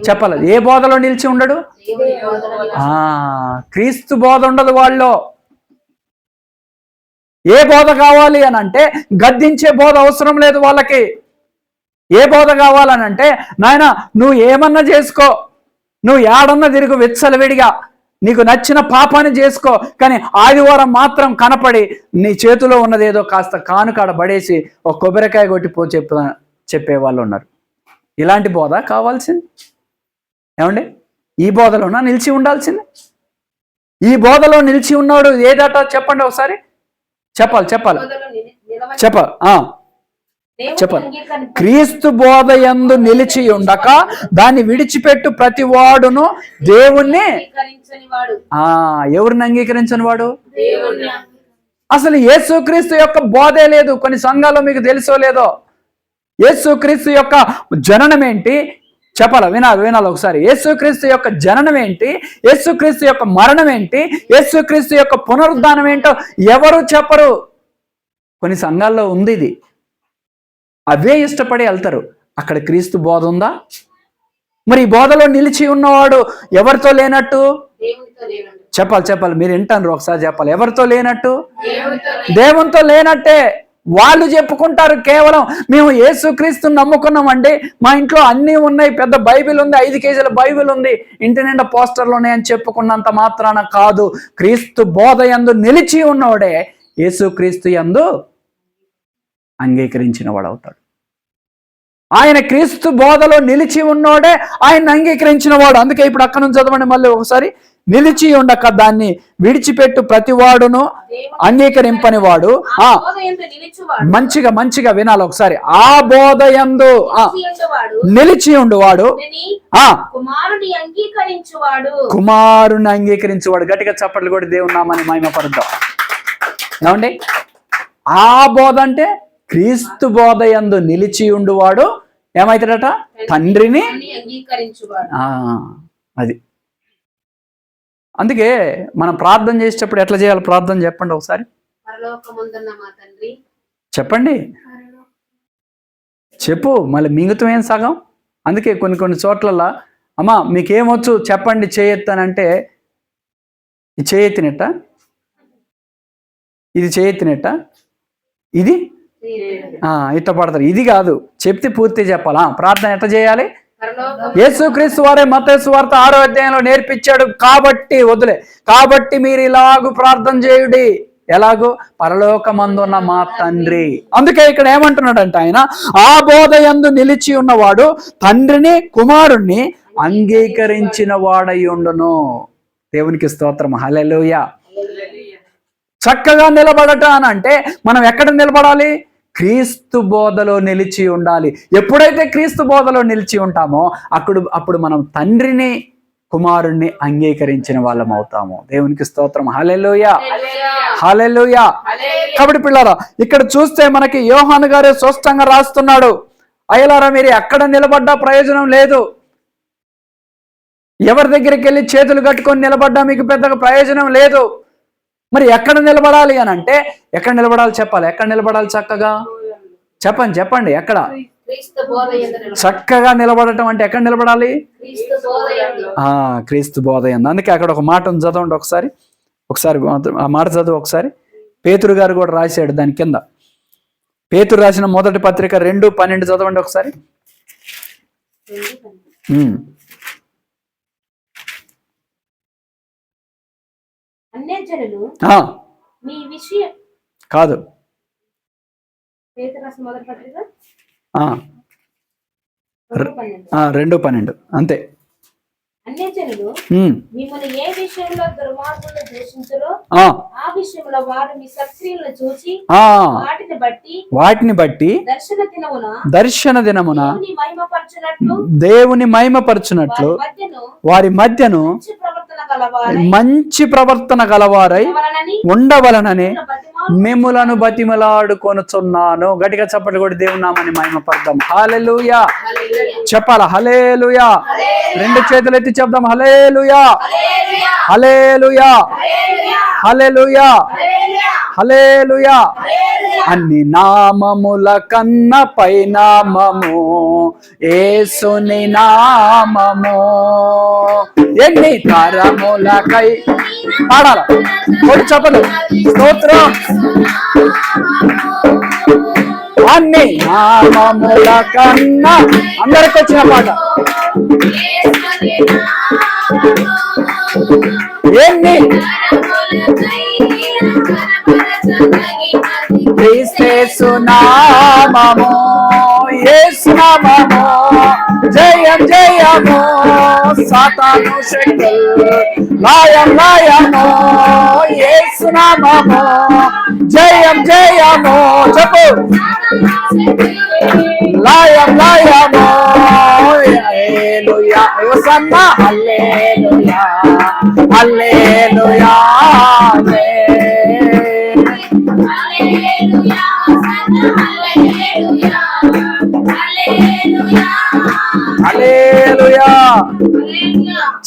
చెప్పాలి, ఏ బోధలో నిలిచి ఉండడు, క్రీస్తు బోధ ఉండదు వాళ్ళలో. ఏ బోధ కావాలి అని అంటే గద్దించే బోధ అవసరం లేదు వాళ్ళకి. ఏ బోధ కావాలనంటే, నాయన నువ్వు ఏమన్నా చేసుకో, నువ్వు ఏడన్నా తిరుగు విచ్చలవిడిగా, నీకు నచ్చిన పాపాన్ని చేసుకో, కానీ ఆదివారం మాత్రం కనపడి నీ చేతిలో ఉన్నది ఏదో కాస్త కానుకాడ పడేసి ఒక కొబ్బరికాయ కొట్టిపో చెప్పేవాళ్ళు ఉన్నారు. ఇలాంటి బోధ కావాల్సింది ఏమండి? ఈ బోధలోనా నిలిచి ఉండాల్సింది? ఈ బోధలో నిలిచి ఉన్నాడు ఏదట చెప్పండి ఒకసారి, చెప్పాలి. క్రీస్తు బోధ యందు నిలిచి ఉండక దాన్ని విడిచిపెట్టు ప్రతి వాడును దేవుణ్ణి, ఎవరిని అంగీకరించని వాడు, అసలు యేసుక్రీస్తు యొక్క బోధే లేదు. కొన్ని సంఘాల్లో మీకు తెలుసో లేదో, యేసుక్రీస్తు యొక్క జననం ఏంటి చెప్పాలా, వినాలి ఒకసారి. యేసుక్రీస్తు యొక్క జననం ఏంటి, యేసుక్రీస్తు యొక్క మరణం ఏంటి, యేసుక్రీస్తు యొక్క పునరుద్ధానం ఏంటో ఎవరు చెప్పరు. కొన్ని సంఘాల్లో ఉంది ఇది, అవే ఇష్టపడి వెళ్తారు. అక్కడ క్రీస్తు బోధ ఉందా? మరి ఈ బోధలో నిలిచి ఉన్నవాడు ఎవరితో లేనట్టు చెప్పాలి. మీరు వింటారు ఒకసారి చెప్పాలి. ఎవరితో లేనట్టు? దేవునితో లేనట్టే. వాళ్ళు చెప్పుకుంటారు కేవలం మేము యేసుక్రీస్తుని నమ్ముకున్నామండి, మా ఇంట్లో అన్నీ ఉన్నాయి, పెద్ద బైబిల్ ఉంది, 5 కేజీల బైబిల్ ఉంది, ఇంటి నిండా పోస్టర్లు ఉన్నాయని చెప్పుకున్నంత మాత్రాన కాదు. క్రీస్తు బోధ యందు నిలిచి ఉన్నవాడే యేసుక్రీస్తు యందు అంగీకరించిన వాడు అవుతాడు. ఆయన క్రీస్తు బోధలో నిలిచి ఉన్నోడే ఆయన అంగీకరించిన వాడు. అందుకే ఇప్పుడు అక్కడ నుంచి చదవండి మళ్ళీ ఒకసారి. నిలిచి ఉండక దాన్ని విడిచిపెట్టు ప్రతివాడును అంగీకరింపని వాడు. మంచిగా వినాలి ఒకసారి. ఆ బోధ యందు నిలిచి ఉండువాడు కుమారుని అంగీకరించువాడు. గట్టిగా చప్పట్లు కూడా దేవుని నామాన్ని మహిమపరుద్దాం. ఏమండి? ఆ బోధ అంటే క్రీస్తు బోధ యందు నిలిచి ఉండువాడు ఏమైతాడట? తండ్రిని అది. అందుకే మనం ప్రార్థన చేసేటప్పుడు ఎట్లా చేయాలి ప్రార్థన చెప్పండి ఒకసారి. చెప్పండి, చెప్పు, మళ్ళీ మింగుతామేం సగం. అందుకే కొన్ని చోట్లలో అమ్మా మీకేమొచ్చు చెప్పండి చేయెత్తానంటే ఇది చేయెత్తినట్ట, ఇది చేయెత్తినట్ట, ఇది ఇట్ట పడతారు. ఇది కాదు, చెప్తే పూర్తి చెప్పాలా. ప్రార్థన ఎట్లా చేయాలి? యేసుక్రీస్తు వారే మత్తయి సువార్త 6వ అధ్యాయంలో నేర్పించాడు. కాబట్టి మీరు ఇలాగూ ప్రార్థన చేయుడి. ఎలాగూ? పరలోకమందున్న మా తండ్రి. అందుకే ఇక్కడ ఏమంటున్నాడంటే ఆయన, ఆ బోధ యందు నిలిచి ఉన్నవాడు తండ్రిని కుమారుణ్ణి అంగీకరించిన వాడై ఉండును. దేవునికి స్తోత్రం. హల్లెలూయా. చక్కగా నిలబడట అని అంటే మనం ఎక్కడ నిలబడాలి? క్రీస్తు బోధలో నిలిచి ఉండాలి. ఎప్పుడైతే క్రీస్తు బోధలో నిలిచి ఉంటామో అప్పుడు మనం తండ్రిని కుమారుణ్ణి అంగీకరించిన వాళ్ళం అవుతాము. దేవునికి స్తోత్రం. హల్లెలూయా, హల్లెలూయా. కాబట్టి పిల్లరా ఇక్కడ చూస్తే మనకి యోహాను గారే స్పష్టంగా రాస్తున్నాడు, అయ్యలారా మీరు ఎక్కడ నిలబడ్డా ప్రయోజనం లేదు, ఎవరి దగ్గరికి వెళ్ళి చేతులు కట్టుకొని నిలబడ్డా మీకు పెద్దగా ప్రయోజనం లేదు. మరి ఎక్కడ నిలబడాలి అని అంటే ఎక్కడ నిలబడాలి చెప్పాలి. ఎక్కడ నిలబడాలి? చక్కగా చెప్పండి ఎక్కడ చక్కగా నిలబడటం అంటే ఎక్కడ నిలబడాలి? క్రీస్తు బోధ యందు. అందుకే అక్కడ ఒక మాట ఉంది, చదవండి ఒకసారి ఆ మాట చదువు ఒకసారి. పేతురు గారు కూడా రాశాడు దాని కింద. పేతురు రాసిన మొదటి పత్రిక 2:12 చదవండి ఒకసారి. కాదు, 2:12 అంతే. అన్యజనులు మిమ్మల్ని ఏ విషయంలో దుర్మార్గులను దూషించురో ఆ విషయంలో వారు మీ సత్క్రియలను చూసి వాటిని బట్టి దర్శన దినమున దేవుని మహిమపరచునట్లు వారి మధ్యను మంచి ప్రవర్తన గలవారై ఉండవలనని మిమ్ములను బతిమలాడుకొనుచున్నాను. గట్టిగా చప్పట్లు కొట్టి దేవుని నామాన్ని మహిమపడదాం. హల్లెలూయా చెప్పాలా? హల్లెలూయా. 2 చేతులు ఎత్తి చెప్దాం. హల్లెలూయా, హల్లెలూయా, హల్లెలూయా, హల్లెలూయా. అన్ని నామముల కన్న పై నామము యేసుని నామము. ఎన్ని తరములకై పాడాల కొట్టి చెప్పలు స్తోత్రం. అన్ని నామముల కన్నా అందరికి వచ్చిన పాట. ఎన్ని క్రీస్తు నామము యేసు నామము జయం జయము సాతాను శక్తులు లయం లయము యేసు నామము జయం జయము చెప్పు లయం లయము హల్లెలూయా యోసన్నా హల్లెలూయా హల్లెలూయా హల్లెలూయా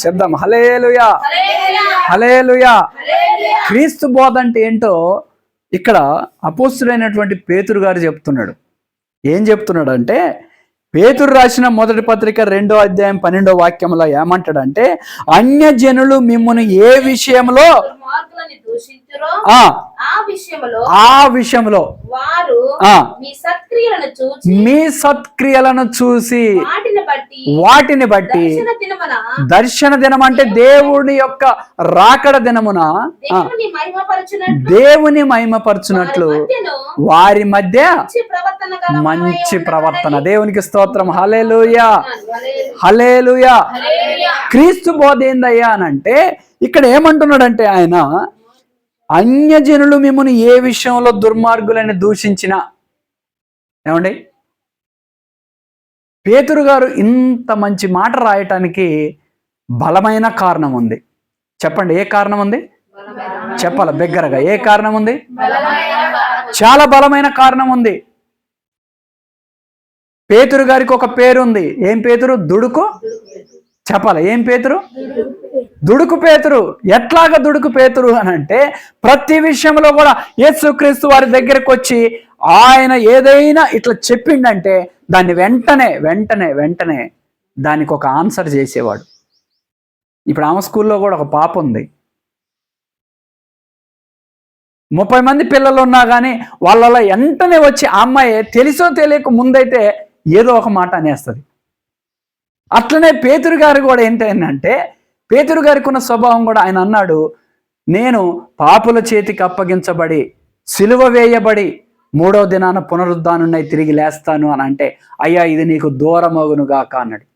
చెప్దాం. హల్లెలూయా హల్లెలూయా. క్రీస్తు బోధ అంటే ఏంటో ఇక్కడ అపోస్తుడైనటువంటి పేతురు గారు చెప్తున్నాడు. ఏం చెప్తున్నాడు అంటే, పేతురు రాసిన మొదటి పత్రిక 2వ అధ్యాయం 12వ వాక్యంలో ఏమంటాడంటే, అన్యజనులు మిమ్మును ఏ విషయంలో దుర్మార్గులని దూషించురో ఆ ఆ విషయంలో వారు మీ సత్క్రియలను చూచి వాటిని బట్టి దర్శన దినం అంటే దేవుని యొక్క రాకడ దినమున దేవుని మహిమపరచునట్లు వారి మధ్య మంచి ప్రవర్తన. దేవునికి స్తోత్రం. హల్లెలూయా, హల్లెలూయా. క్రీస్తు బోధ ఏందయ్యా అనంటే ఇక్కడ ఏమంటున్నాడంటే ఆయన, అన్యజనులు మిమ్మల్ని ఏ విషయంలో దుర్మార్గులని దూషించినా, ఏమండి పేతురు గారు ఇంత మంచి మాట రాయటానికి బలమైన కారణం ఉంది. చెప్పండి, ఏ కారణం ఉంది? చెప్పాల బిగ్గరగా, ఏ కారణం ఉంది? చాలా బలమైన కారణం ఉంది. పేతురు గారికి ఒక పేరు ఉంది. ఏం పేతురు? దుడుకు. చెప్పాల, ఏం పేతురు? దుడుకు పేతురు. ఎట్లాగా దుడుకు పేతురు అని అంటే ప్రతి విషయంలో కూడా యేసుక్రీస్తు వారి దగ్గరకు వచ్చి ఆయన ఏదైనా ఇట్లా చెప్పిండంటే దాన్ని వెంటనే దానికి ఒక ఆన్సర్ చేసేవాడు. ఇప్పుడు ఆమె స్కూల్లో కూడా ఒక పాప ఉంది. 30 మంది పిల్లలు ఉన్నా కానీ వాళ్ళలో వెంటనే వచ్చి ఆ అమ్మాయి తెలుసో తెలియక ముందైతే ఏదో ఒక మాట అనేస్తుంది. అట్లనే పేతురు గారు కూడా ఏంటంటే, పేతురు గారికి ఉన్న స్వభావం కూడా ఆయన అన్నాడు, నేను పాపుల చేతికి అప్పగించబడి సిలువ వేయబడి 3వ దినాన పునరుద్ధానున్నై తిరిగి లేస్తాను అని అంటే, అయ్యా ఇది నీకు దూరమగును గాక అన్నాడు.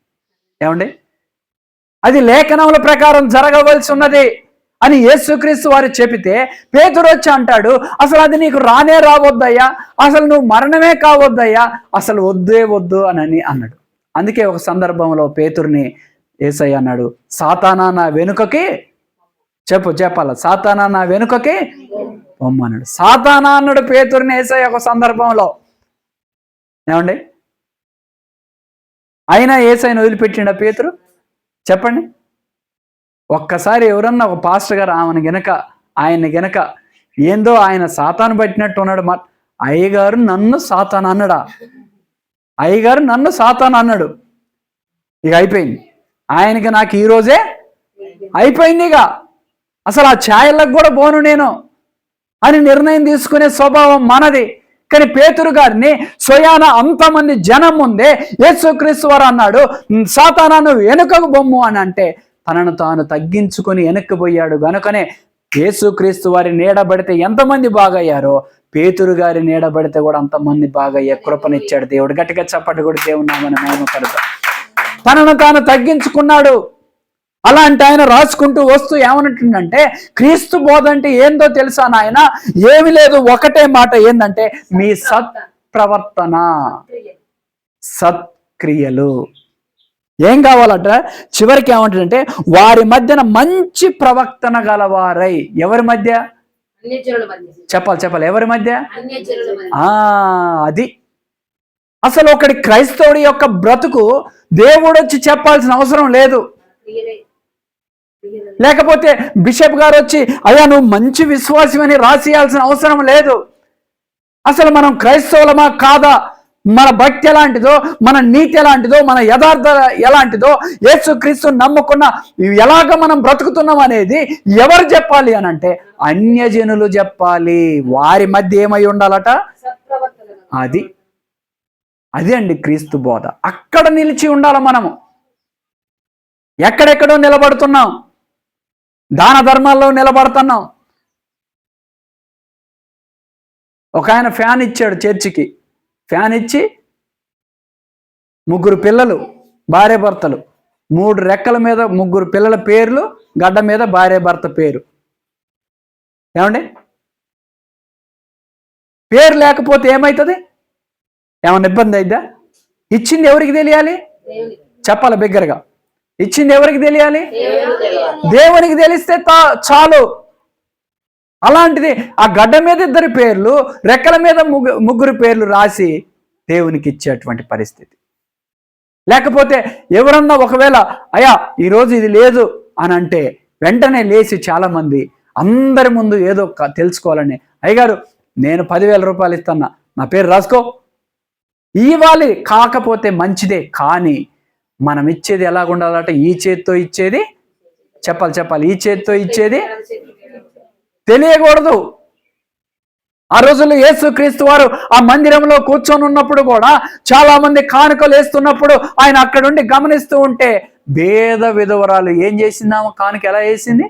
ఏమండి, అది లేఖనముల ప్రకారం జరగవలసి ఉన్నది అని యేసుక్రీస్తు వారు చెబితే పేతురు వచ్చి అంటాడు, అసలు అది నీకు రానే రావద్దయ్యా, అసలు నువ్వు మరణమే కావద్దయ్యా, అసలు వద్దు అని అన్నాడు. అందుకే ఒక సందర్భంలో పేతురుని యేసయ్య అన్నాడు, సాతానా నా వెనుకకి చెప్పాల, సాతానా నా వెనుకకి పొమ్మన్నాడు. సాతానా అన్నాడు పేతురుని యేసయ్య ఒక సందర్భంలో. ఏమండి, అయినా యేసయ్యను వదిలిపెట్టిండ పేతురు? చెప్పండి. ఒక్కసారి ఎవరన్నా ఒక పాస్టర్ గారు ఆయన్ని గనక ఏందో ఆయన సాతాను పట్టినట్టు ఉన్నాడు. అయ్యగారు నన్ను సాతాను అన్నాడా? అయ్యగారు నన్ను సాతాను అన్నాడు. ఇక అయిపోయింది, ఆయనకి నాకు ఈరోజే అయిపోయింది. ఇక అసలు ఆ ఛాయలకు కూడా పోను నేను అని నిర్ణయం తీసుకునే స్వభావం మనది. కానీ పేతురు గారిని స్వయాన అంతమంది జనం ముందే యేసుక్రీస్తు వారు అన్నాడు, సాతానా నువ్వు వెనుకకు బొమ్ము అని అంటే తనను తాను తగ్గించుకొని వెనక్కి పోయాడు. గనుకనే యేసుక్రీస్తు వారి నీడబడితే ఎంతమంది బాగయ్యారో పేతురు గారి నీడబడితే కూడా అంతమంది బాగయ్యే కృపనిచ్చాడు దేవుడు. గట్టిగా చప్పటి కూడా దేవుని నామమున మహిమపడతాడు. తనను తాను తగ్గించుకున్నాడు. అలాంటి ఆయన రాసుకుంటూ వస్తూ ఏమనంటుండంటే, క్రీస్తు బోధ అంటే ఏందో తెలుసా నాయన? ఏమి లేదు, ఒకటే మాట, ఏందంటే మీ సత్ప్రవర్తన, సత్క్రియలు. ఏం కావాలంట? చివరికి ఏమంటాడంటే వారి మధ్యన మంచి ప్రవర్తన గలవారై. ఎవరి మధ్య? చెప్పాలి, ఎవరి మధ్య? అది అసలు ఒకటి క్రైస్తవుడి యొక్క బ్రతుకు దేవుడు వచ్చి చెప్పాల్సిన అవసరం లేదు. లేకపోతే బిషప్ గారు వచ్చి అయ్యా నువ్వు మంచి విశ్వాసమని రాసియాల్సిన అవసరం లేదు. అసలు మనం క్రైస్తవులమా కాదా, మన భక్తి ఎలాంటిదో, మన నీతి ఎలాంటిదో, మన యథార్థ ఎలాంటిదో, యేసుక్రీస్తు నమ్ముకున్న ఎలాగ మనం బ్రతుకుతున్నాం అనేది ఎవరు చెప్పాలి అని అంటే అన్యజనులు చెప్పాలి. వారి మధ్య ఏమై ఉండాలట? అది అండి క్రీస్తు బోధ. అక్కడ నిలిచి ఉండాలి మనము. ఎక్కడెక్కడో నిలబడుతున్నాం, దాన ధర్మాల్లో నిలబడుతున్నాం. ఒక ఆయన ఫ్యాన్ ఇచ్చాడు చర్చికి. ఫ్యాన్ ఇచ్చి 3 పిల్లలు, భార్య భర్తలు, 3 రెక్కల మీద 3 పిల్లల పేర్లు, గడ్డ మీద భార్య భర్త పేరు. ఏమండి, పేరు లేకపోతే ఏమవుతుంది? ఏమన్నా ఇబ్బంది అయిద్దా? ఇచ్చింది ఎవరికి తెలియాలి? చెప్పాలి బిగ్గరగా, ఇచ్చింది ఎవరికి తెలియాలి? దేవునికి తెలిస్తే చాలు. అలాంటిది ఆ గడ్డ మీద 2 పేర్లు, రెక్కల మీద 3 పేర్లు రాసి దేవునికి ఇచ్చేటువంటి పరిస్థితి. లేకపోతే ఎవరన్నా ఒకవేళ అయ్యా ఈరోజు ఇది లేదు అని అంటే వెంటనే లేచి చాలా మంది అందరి ముందు ఏదో తెలుసుకోవాలని, అయ్యగారు నేను 10,000 రూపాయలు ఇస్తున్నా, నా పేరు రాసుకో, ఇవ్వాలి. కాకపోతే మంచిదే, కానీ మనం ఇచ్చేది ఎలాగుండాలంటే ఈ చేత్తో ఇచ్చేది, చెప్పాలి, ఈ చేత్తో ఇచ్చేది తెలియకూడదు. ఆ రోజుల్లో యేసుక్రీస్తు వారు ఆ మందిరంలో కూర్చొని ఉన్నప్పుడు కూడా చాలా మంది కానుకలు వేస్తున్నప్పుడు ఆయన అక్కడుండి గమనిస్తూ ఉంటే భేద విధవరాలు ఏం చేసిందామో కానుక ఎలా వేసింది,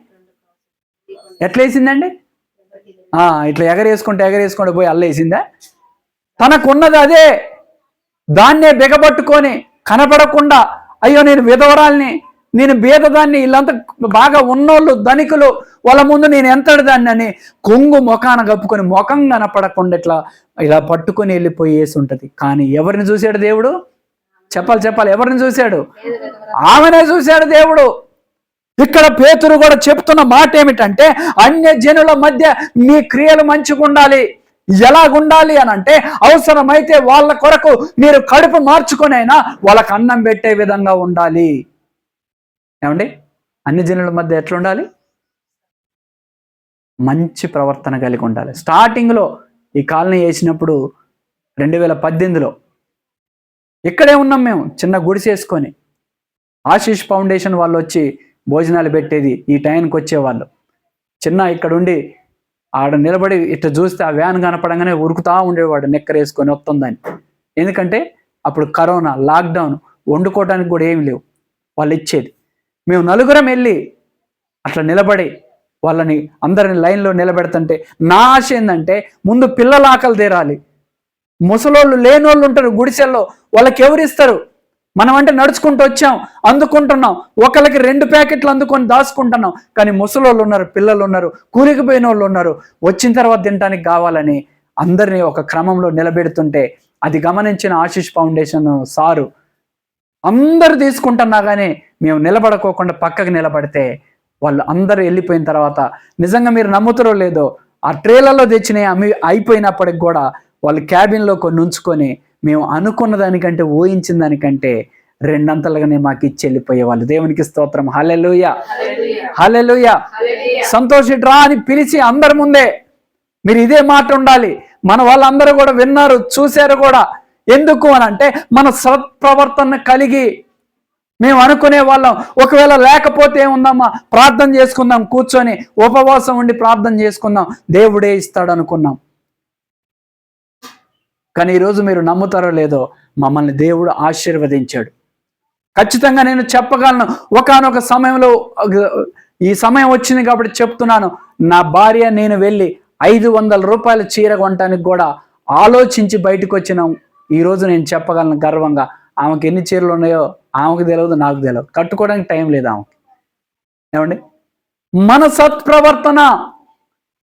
ఎట్లా వేసిందండి? ఇట్లా ఎగరేసుకుంటే పోయి అల్లేసిందా? తనకున్నది అదే, దాన్నే బిగబట్టుకొని కనపడకుండా అయ్యో నేను విధవరాల్ని, నేను బీదదాన్ని, వీళ్ళంతా బాగా ఉన్నోళ్ళు ధనికులు, వాళ్ళ ముందు నేను ఎంతటిదాన్ని అని కొంగు ముఖాన కప్పుకొని ముఖం కనపడకుండా ఇలా పట్టుకొని వెళ్ళిపోయి వేసి ఉంటుంది. కానీ ఎవరిని చూశాడు దేవుడు? చెప్పాలి, ఎవరిని చూశాడు? ఆమెనే చూశాడు దేవుడు. ఇక్కడ పేతురు కూడా చెప్తున్న మాట ఏమిటంటే, అన్య జనుల మధ్య మీ క్రియలు మంచిగా ఉండాలి. ఎలాగుండాలి అని అంటే, అవసరమైతే వాళ్ళ కొరకు మీరు కడుపు మార్చుకొని అయినా వాళ్ళకు అన్నం పెట్టే విధంగా ఉండాలి. ఏమండి? అన్ని జనుల మధ్య ఎట్లా ఉండాలి? మంచి ప్రవర్తన కలిగి ఉండాలి. స్టార్టింగ్లో ఈ కాలనీ వేసినప్పుడు 2018లో ఇక్కడే ఉన్నాం మేము, చిన్న గుడిసేసుకొని. ఆశీష్ ఫౌండేషన్ వాళ్ళు వచ్చి భోజనాలు పెట్టేది, ఈ టైంకి వచ్చేవాళ్ళు. చిన్న ఇక్కడ ఉండి ఆడ నిలబడి ఇట్లా చూస్తే ఆ వ్యాన్ కనపడంగానే ఉరుకుతా ఉండేవాడు నెక్కరేసుకొని వస్తుందని. ఎందుకంటే అప్పుడు కరోనా, లాక్డౌన్, వండుకోవడానికి కూడా ఏమి లేవు. వాళ్ళు ఇచ్చేది. మేము నలుగురం వెళ్ళి అట్లా నిలబడి వాళ్ళని అందరిని లైన్లో నిలబెడుతుంటే నా ఆశ ఏంటంటే, ముందు పిల్లల ఆకలి తీరాలి. ముసలోళ్ళు లేనోళ్ళు ఉంటారు గుడిసెల్లో, వాళ్ళకి ఎవరిస్తారు? మనం అంటే నడుచుకుంటూ వచ్చాం, అందుకుంటున్నాం, ఒకరికి 2 ప్యాకెట్లు అందుకొని దాచుకుంటున్నాం. కానీ ముసలోళ్ళు ఉన్నారు, పిల్లలు ఉన్నారు, కూలికి పోయిన వాళ్ళు ఉన్నారు, వచ్చిన తర్వాత తినడానికి కావాలని అందరినీ ఒక క్రమంలో నిలబెడుతుంటే అది గమనించిన ఆశీష్ ఫౌండేషన్ సారు అందరు తీసుకుంటున్నా కానీ మేము నిలబడుకోకుండా పక్కకు నిలబడితే వాళ్ళు అందరూ వెళ్ళిపోయిన తర్వాత నిజంగా మీరు నమ్ముతారో లేదో, ఆ ట్రేలలో తెచ్చినవి అయిపోయినప్పటికి కూడా వాళ్ళు క్యాబిన్లో కొన్ని ఉంచుకొని మేము అనుకున్న దానికంటే, ఊహించిన దానికంటే 2 అంతలుగానే మాకు ఇచ్చి వెళ్ళిపోయేవాళ్ళు. దేవునికి స్తోత్రం. హల్లెలూయా, హల్లెలూయా. సంతోషిట్రా అని పిలిచి అందరి ముందే మీరు ఇదే మాట ఉండాలి. మన వాళ్ళందరూ కూడా విన్నారు, చూశారు కూడా. ఎందుకు అని అంటే, మన సత్ప్రవర్తన కలిగి మేము అనుకునే వాళ్ళం. ఒకవేళ లేకపోతే ఏముందమ్మా, ప్రార్థన చేసుకుందాం, కూర్చొని ఉపవాసం ఉండి ప్రార్థన చేసుకుందాం, దేవుడే ఇస్తాడు అనుకున్నాం. కానీ ఈరోజు మీరు నమ్ముతారో లేదో, మమ్మల్ని దేవుడు ఆశీర్వదించాడు. ఖచ్చితంగా నేను చెప్పగలను. ఒకానొక సమయంలో, ఈ సమయం వచ్చింది కాబట్టి చెప్తున్నాను, నా భార్య నేను వెళ్ళి 500 రూపాయల చీర కొనడానికి కూడా ఆలోచించి బయటకు వచ్చినాం. ఈరోజు నేను చెప్పగలను గర్వంగా, ఆమెకి ఎన్ని చీరలు ఉన్నాయో ఆమెకు తెలియదు, నాకు తెలియదు. కట్టుకోవడానికి టైం లేదు ఆమెకి. ఏమండి? మన సత్ప్రవర్తన,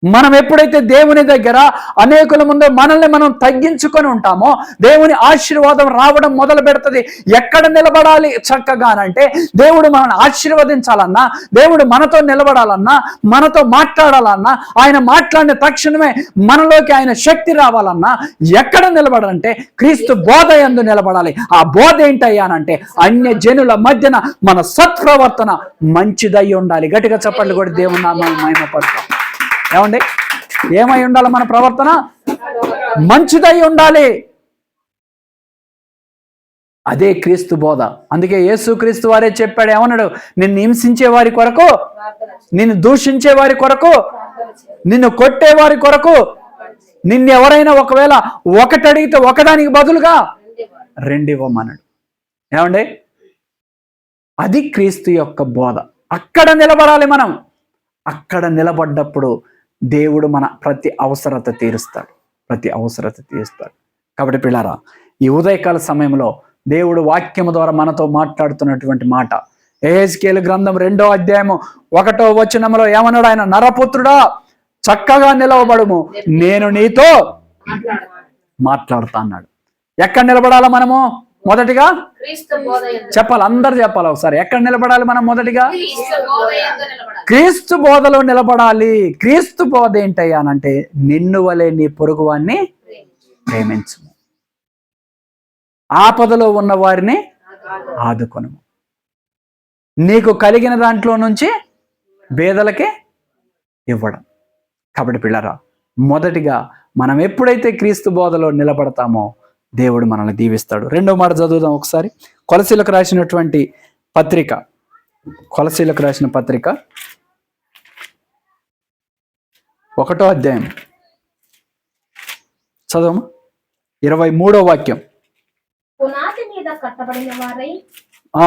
మనం ఎప్పుడైతే దేవుని దగ్గర అనేకుల ముందు మనల్ని మనం తగ్గించుకొని ఉంటామో దేవుని ఆశీర్వాదం రావడం మొదలు పెడుతుంది. ఎక్కడ నిలబడాలి చక్కగానంటే, దేవుడు మనల్ని ఆశీర్వదించాలన్నా, దేవుడు మనతో నిలబడాలన్నా, మనతో మాట్లాడాలన్నా, ఆయన మాట్లాడిన తక్షణమే మనలోకి ఆయన శక్తి రావాలన్నా ఎక్కడ నిలబడాలంటే క్రీస్తు బోధ యందు నిలబడాలి. ఆ బోధ ఏంటయ్యానంటే, అన్య జనుల మధ్యన మన సత్ప్రవర్తన మంచిదై ఉండాలి. గట్టిగా చెప్పండి కూడా దేవుని నామమున మహిమపడతాం. ఏమండి? ఏమై ఉండాలి? మన ప్రవర్తన మంచిదై ఉండాలి. అదే క్రీస్తు బోధ. అందుకే యేసు క్రీస్తు వారే చెప్పాడు, ఏమన్నాడు? నిన్ను హింసించే వారి కొరకు, నిన్ను దూషించే వారి కొరకు, నిన్ను కొట్టే వారి కొరకు, నిన్ను ఎవరైనా ఒకవేళ ఒకటి అడిగితే ఒకదానికి బదులుగా 2 ఇవ్వమన్నాడు. ఏమండి? అది క్రీస్తు యొక్క బోధ. అక్కడ నిలబడాలి మనం. అక్కడ నిలబడ్డప్పుడు దేవుడు మన ప్రతి అవసరత తీరుస్తాడు, ప్రతి అవసరత తీరుస్తాడు. కాబట్టి పిల్లారా, ఈ ఉదయకాల సమయంలో దేవుడు వాక్యము ద్వారా మనతో మాట్లాడుతున్నటువంటి మాట, యెహెజ్కేలు గ్రంథం 2వ అధ్యాయము 1వ వచనంలో ఏమన్నాడు? ఆయన, నరపుత్రుడా చక్కగా నిలవబడుము, నేను నీతో మాట్లాడుతా అన్నాడు. ఎక్కడ నిలబడాలా మనము? మొదటిగా చెప్పాలి, అందరు చెప్పాలి ఒకసారి. ఎక్కడ నిలబడాలి మనం? మొదటిగా క్రీస్తు బోధలో నిలబడాలి. క్రీస్తు బోధ ఏంటయ్యానంటే, నిన్ను వలె నీ పొరుగువాన్ని ప్రేమించు, ఆపదలో ఉన్న వారిని ఆదుకొను, నీకు కలిగిన దాంట్లో నుంచి పేదలకే ఇవ్వడం. కాబట్టి పిల్లరా, మొదటిగా మనం ఎప్పుడైతే క్రీస్తు బోధలో నిలబడతామో దేవుడు మనల్ని దీవిస్తాడు. 2వ మాట చదువుదాం ఒకసారి. కొలసీలకు రాసినటువంటి పత్రిక, కొలసీలకు రాసిన పత్రిక 1వ అధ్యాయం చదవమా 23వ వాక్యం. పునాది మీద కట్టబడిన వారై ఆ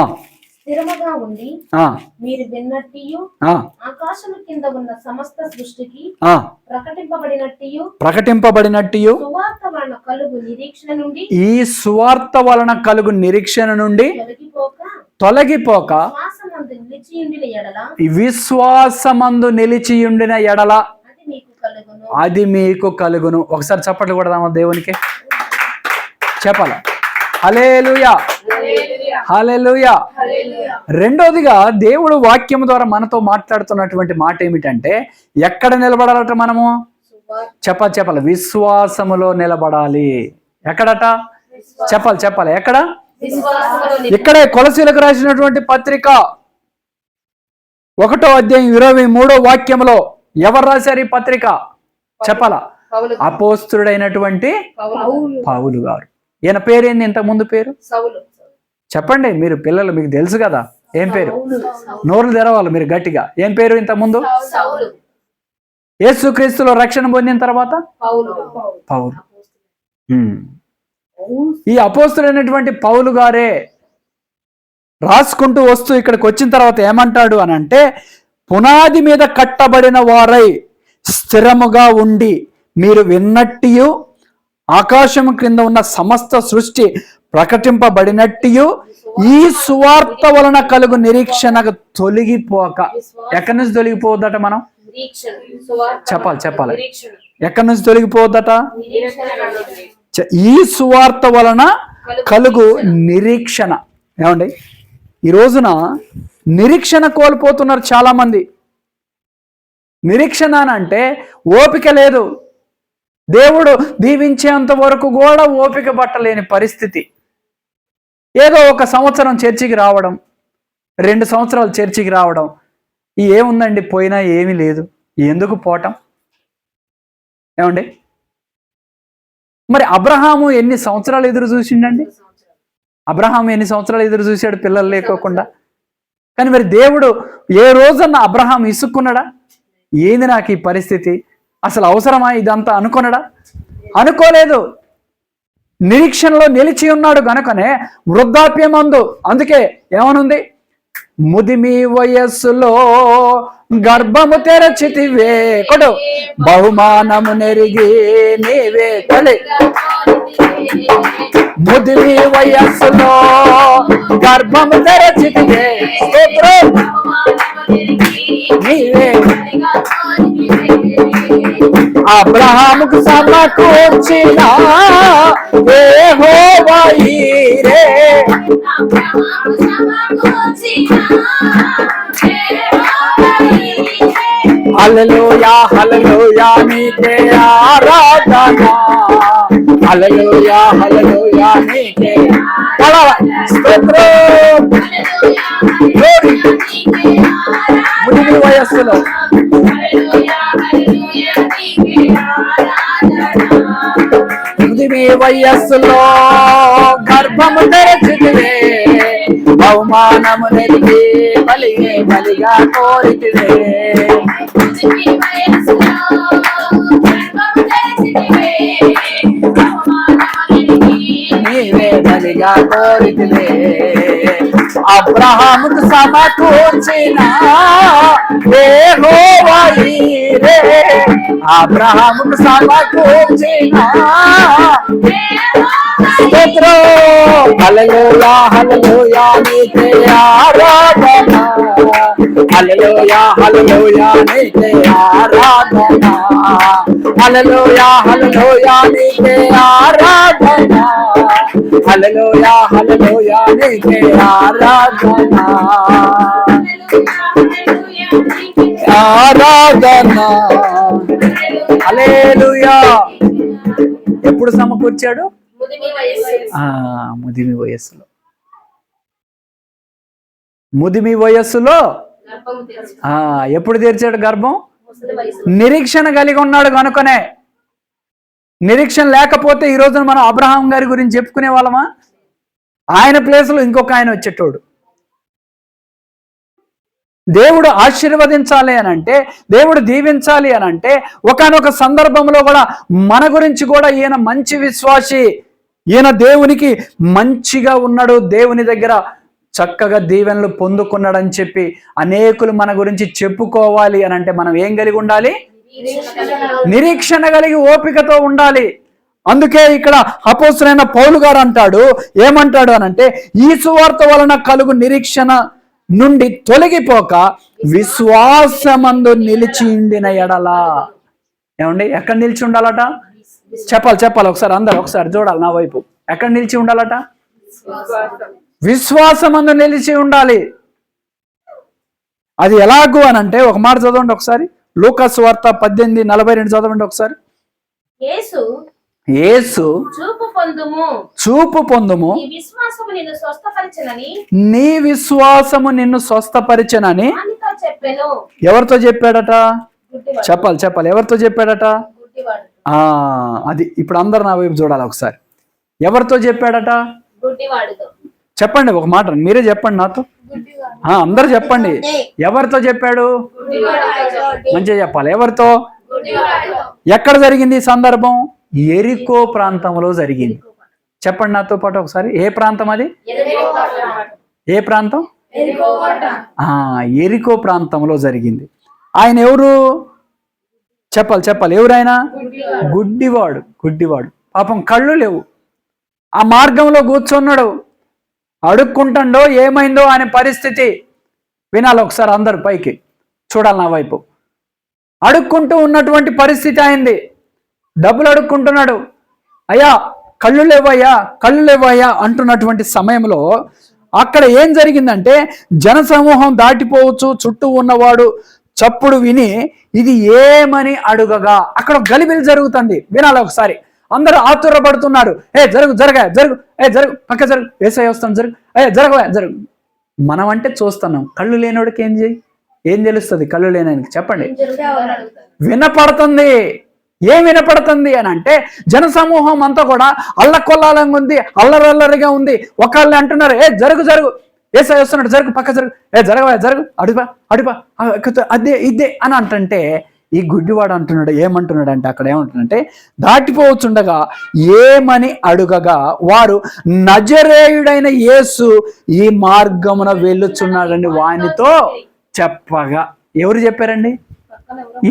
స్థిరముగా ఉండి ఆ మీరు విన్నట్టియు ఆ ఆకాశము కింద ఉన్న సమస్త సృష్టికి ఆ ప్రకటింపబడినట్టియు సువార్త వలన కలుగు నిరీక్షణ నుండి ఈ సువార్త వలన కలుగు నిరీక్షణ నుండి తొలగిపోక విశ్వాసమందు నిలిచియుండిన ఎడల అది మీకు కలుగును. ఒకసారి చప్పట్లు కొడదామా దేవునికి? చెప్పాల హల్లెలూయా, హల్లెలూయా. రెండోదిగా దేవుడు వాక్యం ద్వారా మనతో మాట్లాడుతున్నటువంటి మాట ఏమిటంటే, ఎక్కడ నిలబడాలట మనము? చెప్పాలి, విశ్వాసములో నిలబడాలి. ఎక్కడట? చెప్పాలి ఎక్కడ? ఇక్కడే కొలసీలకు రాసినటువంటి పత్రిక 1వ అధ్యాయం 23వ వాక్యంలో ఎవరు రాశారు ఈ పత్రిక? చెప్పాలా? అపోస్తుడైనటువంటి పౌలు గారు. ఈయన పేరేంది? ఇంత ముందు పేరు చెప్పండి. మీరు పిల్లలు, మీకు తెలుసు కదా ఏం పేరు? నోరు తెరవాలి మీరు గట్టిగా. ఏం పేరు ఇంత ముందు? యేసుక్రీస్తులో రక్షణ పొందిన తర్వాత పౌలు. ఈ అపోస్తుడైనటువంటి పౌలు గారే రాసుకుంటూ వస్తూ ఇక్కడికి వచ్చిన తర్వాత ఏమంటాడు అని అంటే, పునాది మీద కట్టబడిన వారై స్థిరముగా ఉండి మీరు విన్నట్టియు ఆకాశము క్రింద ఉన్న సమస్త సృష్టి ప్రకటింపబడినట్టియు ఈ సువార్త వలన కలుగు నిరీక్షణకు తొలగిపోక. ఎక్కడి నుంచి తొలగిపోవద్దట? మనం చెప్పాలి ఎక్కడి నుంచి తొలగిపోవద్దట? ఈ సువార్త వలన కలుగు నిరీక్షణ. ఏమండి, ఈ రోజున నిరీక్షణ కోల్పోతున్నారు చాలా మంది. నిరీక్షణ అంటే ఓపిక లేదు. దేవుడు దీవించేంత వరకు కూడా ఓపిక పట్టలేని పరిస్థితి. ఏదో 1 సంవత్సరం చర్చికి రావడం, 2 సంవత్సరాలు చర్చికి రావడం, ఏముందండి పోయినా ఏమీ లేదు, ఎందుకు పోవటం? ఏమండి, మరి అబ్రహాము ఎన్ని సంవత్సరాలు ఎదురు చూసిండండి? అబ్రహాము ఎన్ని సంవత్సరాలు ఎదురు చూశాడు పిల్లలు లేకోకుండా? కానీ మరి దేవుడు ఏ రోజన్నా అబ్రహాం ఇసుక్కున్నాడా? ఏంది నాకు ఈ పరిస్థితి, అసలు అవసరమా ఇదంతా అనుకున్నాడా? అనుకోలేదు. నిరీక్షణలో నిలిచి ఉన్నాడు గనుకనే వృద్ధాప్యమందు, అందుకే ఏమనుంది? ముదిమి వయస్సులో గర్భము తెరచితివే కొడు బహుమానము నెరిగి నీవే తల్లి. ముదిమి వయస్సులో గర్భము తెరచితివే నీవే. అబ్రహాముకు సమకూర్చిన యెహోవా ఈరే. హల్లెలూయా, హల్లెలూయా నీకే ఆరాధన. హల్లెలూయా, హల్లెలూయా నీకే స్తోత్రం. ముదిమి వయస్సులో ముదిమి వయస్సులో గర్భము తెరచితివే బహుమానము నెరిగి బలిగా కోరితివే. నీవే బలిగా కోరితివే. అబ్రహాముకు సమకూర్చిన యెహోవా ఈరే. అబ్రహాముకు సమకూర్చిన స్తోత్రం. హల్లెలూయా, హల్లెలూయా నీకే ఆరాధన. హల్లెలూయా, హల్లెలూయా నీకే ఆరాధన. హల్లెలూయా, హల్లెలూయా నీకే ఆరాధన. హల్లెలూయా, హల్లెలూయా నీకే ఆరాధన. ఆరాధన. హల్లెలూయా. ఎప్పుడు సమకూర్చాడు? ముదిమి వయస్సులో. ముదిమి వయస్సులో ఎప్పుడు తెరిచాడు గర్భం? నిరీక్షణ కలిగి ఉన్నాడు కనుకనే. నిరీక్షణ లేకపోతే ఈ రోజున మనం అబ్రహాం గారి గురించి చెప్పుకునే వాళ్ళమా? ఆయన ప్లేస్లో ఇంకొక ఆయన వచ్చేటోడు. దేవుడు ఆశీర్వదించాలి అని అంటే, దేవుడు దీవించాలి అని అంటే, ఒకానొక సందర్భంలో కూడా మన గురించి కూడా ఈయన మంచి విశ్వాసి, ఈయన దేవునికి మంచిగా ఉన్నాడు, దేవుని దగ్గర చక్కగా దీవెనలు పొందుకున్నాడని చెప్పి అనేకులు మన గురించి చెప్పుకోవాలి అని అంటే మనం ఏం కలిగి ఉండాలి? నిరీక్షణ కలిగి ఓపికతో ఉండాలి. అందుకే ఇక్కడ అపోస్తలుడైన పౌలు గారు అంటాడు, ఏమంటాడు అనంటే, ఈ సువార్త వలన కలుగు నిరీక్షణ నుండి తొలగిపోక విశ్వాసమందు నిలిచి ఉండిన ఎడలా. ఏమండి, ఎక్కడ నిలిచి ఉండాలట? చెప్పాలి ఒకసారి, అందరు ఒకసారి చూడాలి నా వైపు. ఎక్కడ నిలిచి ఉండాలట? విశ్వాసమందు నిలిచి ఉండాలి. అది ఎలాగూ అనంటే ఒక మాట చదవండి ఒకసారి, లూకా సువార్త 18:42 చదవండి ఒకసారి. యేసు చూపు పొందుము, నీ విశ్వాసము నిన్ను స్వస్థపరిచెనని ఎవరితో చెప్పాడట? చెప్పాలి ఎవరితో చెప్పాడట? అది ఇప్పుడు అందరు నా వైపు చూడాలి ఒకసారి. ఎవరితో చెప్పాడట? చెప్పండి ఒక మాట, మీరే చెప్పండి నాతో. అందరు చెప్పండి, ఎవరితో చెప్పాడు? మంచిగా చెప్పాలి. ఎవరితో? ఎక్కడ జరిగింది ఈ సందర్భం? ఎరికో ప్రాంతంలో జరిగింది. చెప్పండి నాతో పాటు ఒకసారి. ఏ ప్రాంతం అది? ఏ ప్రాంతం? ఎరికో ప్రాంతంలో జరిగింది. ఆయన ఎవరు? చెప్పాలి ఎవరైనా? గుడ్డివాడు. పాపం కళ్ళు లేవు, ఆ మార్గంలో కూర్చున్నాడు, అడుక్కుంటాడో ఏమైందో ఆయన పరిస్థితి వినాలి ఒకసారి. అందరు పైకి చూడాలి నా వైపు. అడుక్కుంటూ ఉన్నటువంటి పరిస్థితి అయింది. డబ్బులు అడుక్కుంటున్నాడు. అయ్యా కళ్ళు లేవయ్యా అంటున్నటువంటి సమయంలో అక్కడ ఏం జరిగిందంటే, జనసమూహం దాటిపోవచ్చు, చుట్టూ ఉన్నవాడు చప్పుడు విని ఇది ఏమని అడుగగా అక్కడ గలిబిలి జరుగుతుంది. వినాలి ఒకసారి. అందరూ ఆతురపడుతున్నారు. జరుగు పక్క జరుగు, యేసయ్య వస్తాను, జరుగు. మనం అంటే చూస్తున్నాం, కళ్ళు లేనోడికి ఏం తెలుస్తుంది? కళ్ళు లేనానికి చెప్పండి. వినపడుతుంది. ఏం వినపడుతుంది అని అంటే, జనసమూహం అంతా కూడా అల్లకొల్లాలంగా ఉంది, అల్లరల్లరిగా ఉంది. ఒకళ్ళు అంటున్నారు, జరుగు యేసయ్య వస్తున్నాడు, జరుగు, పక్క జరుగు, అడుపా అదే ఇదే అని అంటుంటే, ఈ గుడ్డివాడు అంటున్నాడు, ఏమంటున్నాడు అంటే, అక్కడ ఏమంటున్నాడంటే, దాటిపోవచ్చుండగా ఏమని అడుగగా వారు నజరేయుడైన యేసు ఈ మార్గమున వెళ్ళుచున్నాడని వానితో చెప్పగా. ఎవరు చెప్పారండి?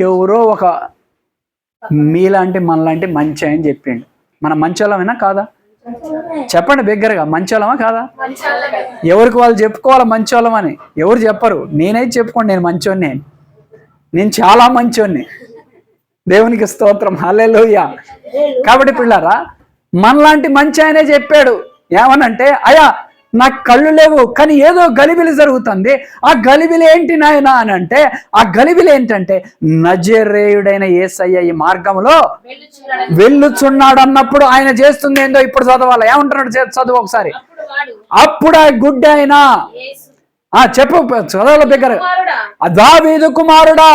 ఎవరో ఒక మీలాంటి మనలాంటి మంచి అని చెప్పిండు. మనం మంచోళ్ళమేనా కాదా? చెప్పండి బిగ్గరగా, మంచోళ్ళమా కాదా? ఎవరికి వాళ్ళు చెప్పుకోవాలి మంచోళ్ళమని. ఎవరు చెప్పరు. నేనైతే చెప్పుకోండి, నేను మంచోడిని, నేను చాలా మంచోడిని. దేవునికి స్తోత్రం, హల్లెలూయా. కాబట్టి పిల్లారా, మనలాంటి మంచి ఆయనే చెప్పాడు. ఏమనంటే, అయ్యా నాకు కళ్ళు లేవు, కానీ ఏదో గలిబిలి జరుగుతుంది. ఆ గలిబిలి ఏంటి నాయన అని అంటే, ఆ గలిబిలి ఏంటంటే, నజరేయుడైన యేసయ్య ఈ మార్గంలో వెళ్ళుచున్నాడు అన్నప్పుడు ఆయన చేస్తుంది ఏందో ఇప్పుడు చదవాలి. ఏమంటున్నాడు? చదువు ఒకసారి. అప్పుడు ఆ గుడ్డి ఆయన చెప్పు, చదవాలి దగ్గర. దావీదు కుమారుడా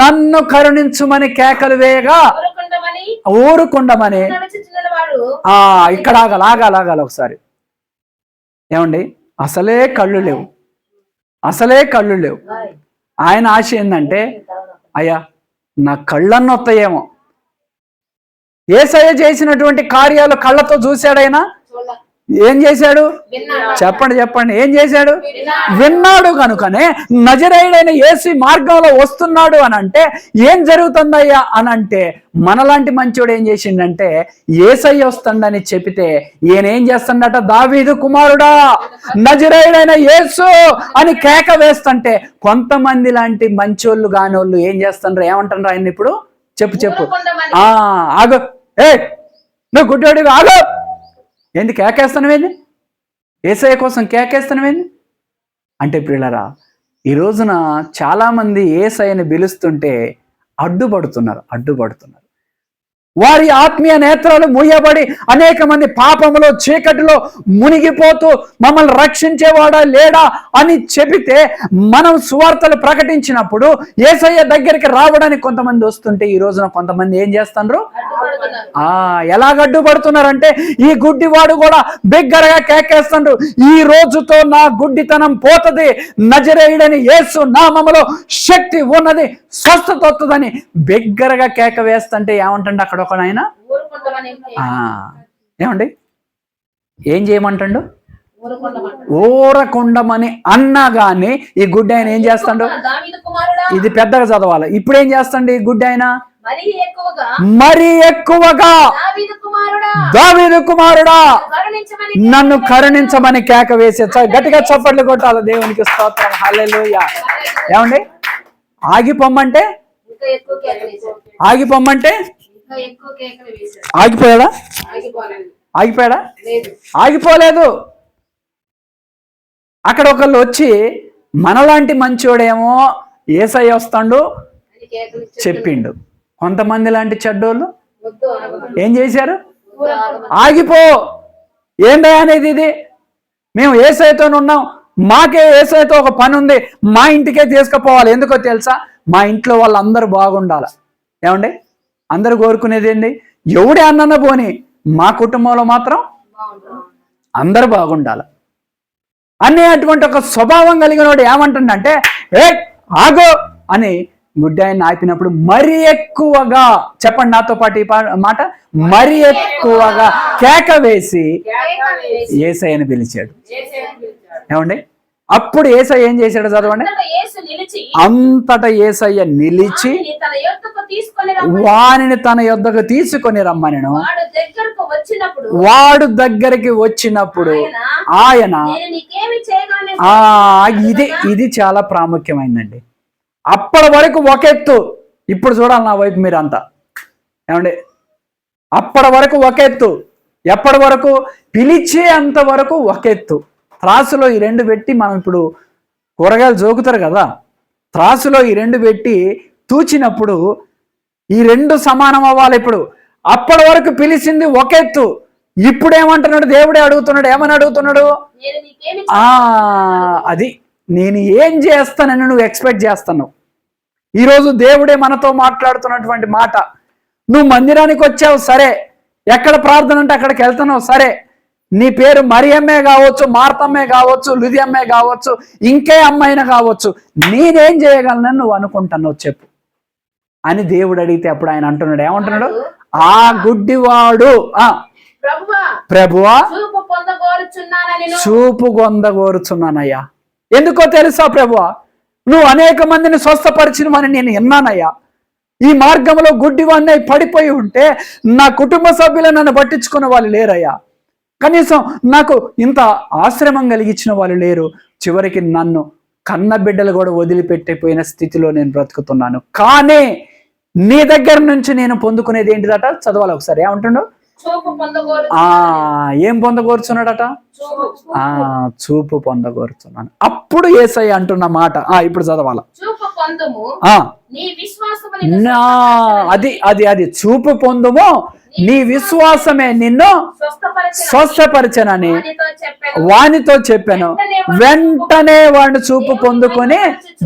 నన్ను కరుణించుమని కేకలు వేయగా ఊరుకుండమని. ఇక్కడ ఆగాలి ఒకసారి. ఏమండి, అసలే కళ్ళు లేవు. ఆయన ఆశ ఏంటంటే, అయ్యా నా కళ్ళన్న వస్తాయేమో. యేసయ్య చేసినటువంటి కార్యాలు కళ్ళతో చూశాడైనా? ఏం చేశాడు? చెప్పండి ఏం చేశాడు? విన్నాడు. కనుకనే నజరేయుడైన యేసు మార్గంలో వస్తున్నాడు అని అంటే ఏం జరుగుతుందయ్యా అని అంటే, మనలాంటి మంచోడు ఏం చేసిండంటే, యేసయ్య వస్తుండని చెబితే ఈయన ఏం చేస్తుండట? దావీదు కుమారుడా నజరేయుడైన యేసు అని కేక వేస్తుంటే, కొంతమంది లాంటి మంచోళ్ళు కానోళ్ళు ఏం చేస్తుండ్రు? ఏమంటారు ఆయన ఇప్పుడు? చెప్పు. ఆగు, నువ్వు గుడ్డోడివి, ఆగు. ఏంది కేకేస్తానవేంది? యేసయ్య కోసం కేకేస్తానవేంది అంటే, పిల్లరా, ఈ రోజున చాలామంది యేసయ్యని పిలుస్తుంటే అడ్డుపడుతున్నారు. వారి ఆత్మీయ నేత్రాలు మూయబడి అనేక మంది పాపములో చీకటిలో మునిగిపోతూ మమ్మల్ని రక్షించేవాడా లేడా అని చెబితే మనం సువార్తలు ప్రకటించినప్పుడు యేసయ్య దగ్గరికి రావడానికి కొంతమంది వస్తుంటే ఈ రోజున కొంతమంది ఏం చేస్తున్నారు? ఎలా అడ్డుపడుతున్నారంటే ఈ గుడ్డివాడు కూడా బిగ్గరగా కేకేస్తాడు, ఈ రోజుతో నా గుడ్డితనం పోతది, నజరేయుడని యేసు నామములో శక్తి ఉన్నది, స్వస్థత వస్తుందని బిగ్గరగా కేక వేస్తుంటే ఏమంటండి అక్కడ ఒక ఆయన? ఏమండి ఏం చేయమంటాడు? ఊరకుండమని అన్నా గాని ఈ గుడ్డి ఆయన ఏం చేస్తాడు? ఇది పెద్దగా చదవాలి. ఇప్పుడు ఏం చేస్తాడు ఈ గుడ్డి ఆయన? మరి ఎక్కువగా దావీదు కుమారుడా నన్ను కరుణించమని కేక వేసే. గట్టిగా చప్పట్లు కొట్టాలి దేవునికి స్తోత్రం. హల్లెలూయా. ఏమండి ఆగిపోమ్మంటే ఆగిపోమ్మంటే ఆగిపోయాడా? ఆగిపోయాడా? ఆగిపోలేదు. అక్కడ ఒకళ్ళు వచ్చి మనలాంటి మంచోడేమో యేసయ్య వస్తాడు చెప్పిండు. కొంతమంది లాంటి చెడ్డోళ్ళు ఏం చేశారు? ఆగిపో, ఏంటో అనేది ఇది, మేము యేసయ్యతో ఉన్నాం, మాకే యేసయ్యతో ఒక పని ఉంది, మా ఇంటికే తీసుకుపోవాలి. ఎందుకో తెలుసా? మా ఇంట్లో వాళ్ళందరూ బాగుండాలి. ఏమండి అందరూ కోరుకునేది ఏంటి? ఎవడే అన్న పోని మా కుటుంబంలో మాత్రం అందరూ బాగుండాలి అనే అటువంటి ఒక స్వభావం కలిగిన వాడు ఏమంటుండంటే ఏ ఆగో అని గుడ్డి ఆయన ఆపినప్పుడు మరి ఎక్కువగా, చెప్పండి నాతో పాటు ఈ మాట, మరి ఎక్కువగా కేక వేసి యేసయ్యను పిలిచాడు. ఏమండి అప్పుడు యేసయ్య ఏం చేశాడు చదవండి. అంతటా యేసయ్య నిలిచి వానిని తన యొద్దకు తీసుకొని రమ్మనెను. వాడు దగ్గరికి వచ్చినప్పుడు ఆయన ఇది చాలా ప్రాముఖ్యమైందండి. అప్పటి వరకు ఒక ఎత్తు, ఇప్పుడు చూడాలి నా వైపు మీరంతా. ఏమండి అప్పటి వరకు ఒక ఎత్తు, ఎప్పటి వరకు? పిలిచే అంత వరకు ఒక ఎత్తు. త్రాసులో ఈ రెండు పెట్టి, మనం ఇప్పుడు కూరగాయలు జోకుతారు కదా, త్రాసులో ఈ రెండు పెట్టి తూచినప్పుడు ఈ రెండు సమానం అవ్వాలి. ఇప్పుడు అప్పటి వరకు పిలిచింది ఒక ఎత్తు, ఇప్పుడు ఏమంటున్నాడు? దేవుడే అడుగుతున్నాడు. ఏమని అడుగుతున్నాడు? అది నేను ఏం చేస్తానని నువ్వు ఎక్స్పెక్ట్ చేస్తున్నావు. ఈరోజు దేవుడే మనతో మాట్లాడుతున్నటువంటి మాట. నువ్వు మందిరానికి వచ్చావు సరే, ఎక్కడ ప్రార్థన అంటే అక్కడికి వెళ్తున్నావు సరే, నీ పేరు మరియమ్మే కావచ్చు, మార్తమ్మే కావచ్చు, లుదియమ్మే కావచ్చు, ఇంకే అమ్మాయినా కావచ్చు, నేనేం చేయగలనని నువ్వు అనుకుంటున్నావు చెప్పు అని దేవుడు అడిగితే అప్పుడు ఆయన అంటున్నాడు. ఏమంటున్నాడు? ఆ గుడ్డివాడు ప్రభువా చూపు పొందగోరుచున్నానయ్యా. ఎందుకో తెలుసా ప్రభువా, నువ్వు అనేక మందిని స్వస్థపరిచినవని నేను విన్నానయ్యా. ఈ మార్గంలో గుడ్డివాడిని పడిపోయి ఉంటే నా కుటుంబ సభ్యులు నన్ను పట్టించుకున్న వాళ్ళు లేరయ్యా. కనీసం నాకు ఇంత ఆశ్రమం కలిగించిన వాళ్ళు లేరు. చివరికి నన్ను కన్న బిడ్డలు కూడా వదిలిపెట్టిపోయిన స్థితిలో నేను బ్రతుకుతున్నాను. కానీ నీ దగ్గర నుంచి నేను పొందుకునేది ఏంటిదట? చదవాలి ఒకసారి. ఏమంటుండో? ఏం పొందగోరుచున్నాడట? చూపు పొందగోరుచున్నాను. అప్పుడు యేసయ్య అంటున్న మాట ఇప్పుడు చదవాల. అది చూపు పొందుము, నీ విశ్వాసమే నిన్ను స్వస్థపరచనని వానితో చెప్పాను. వెంటనే వాడిని చూపు పొందుకొని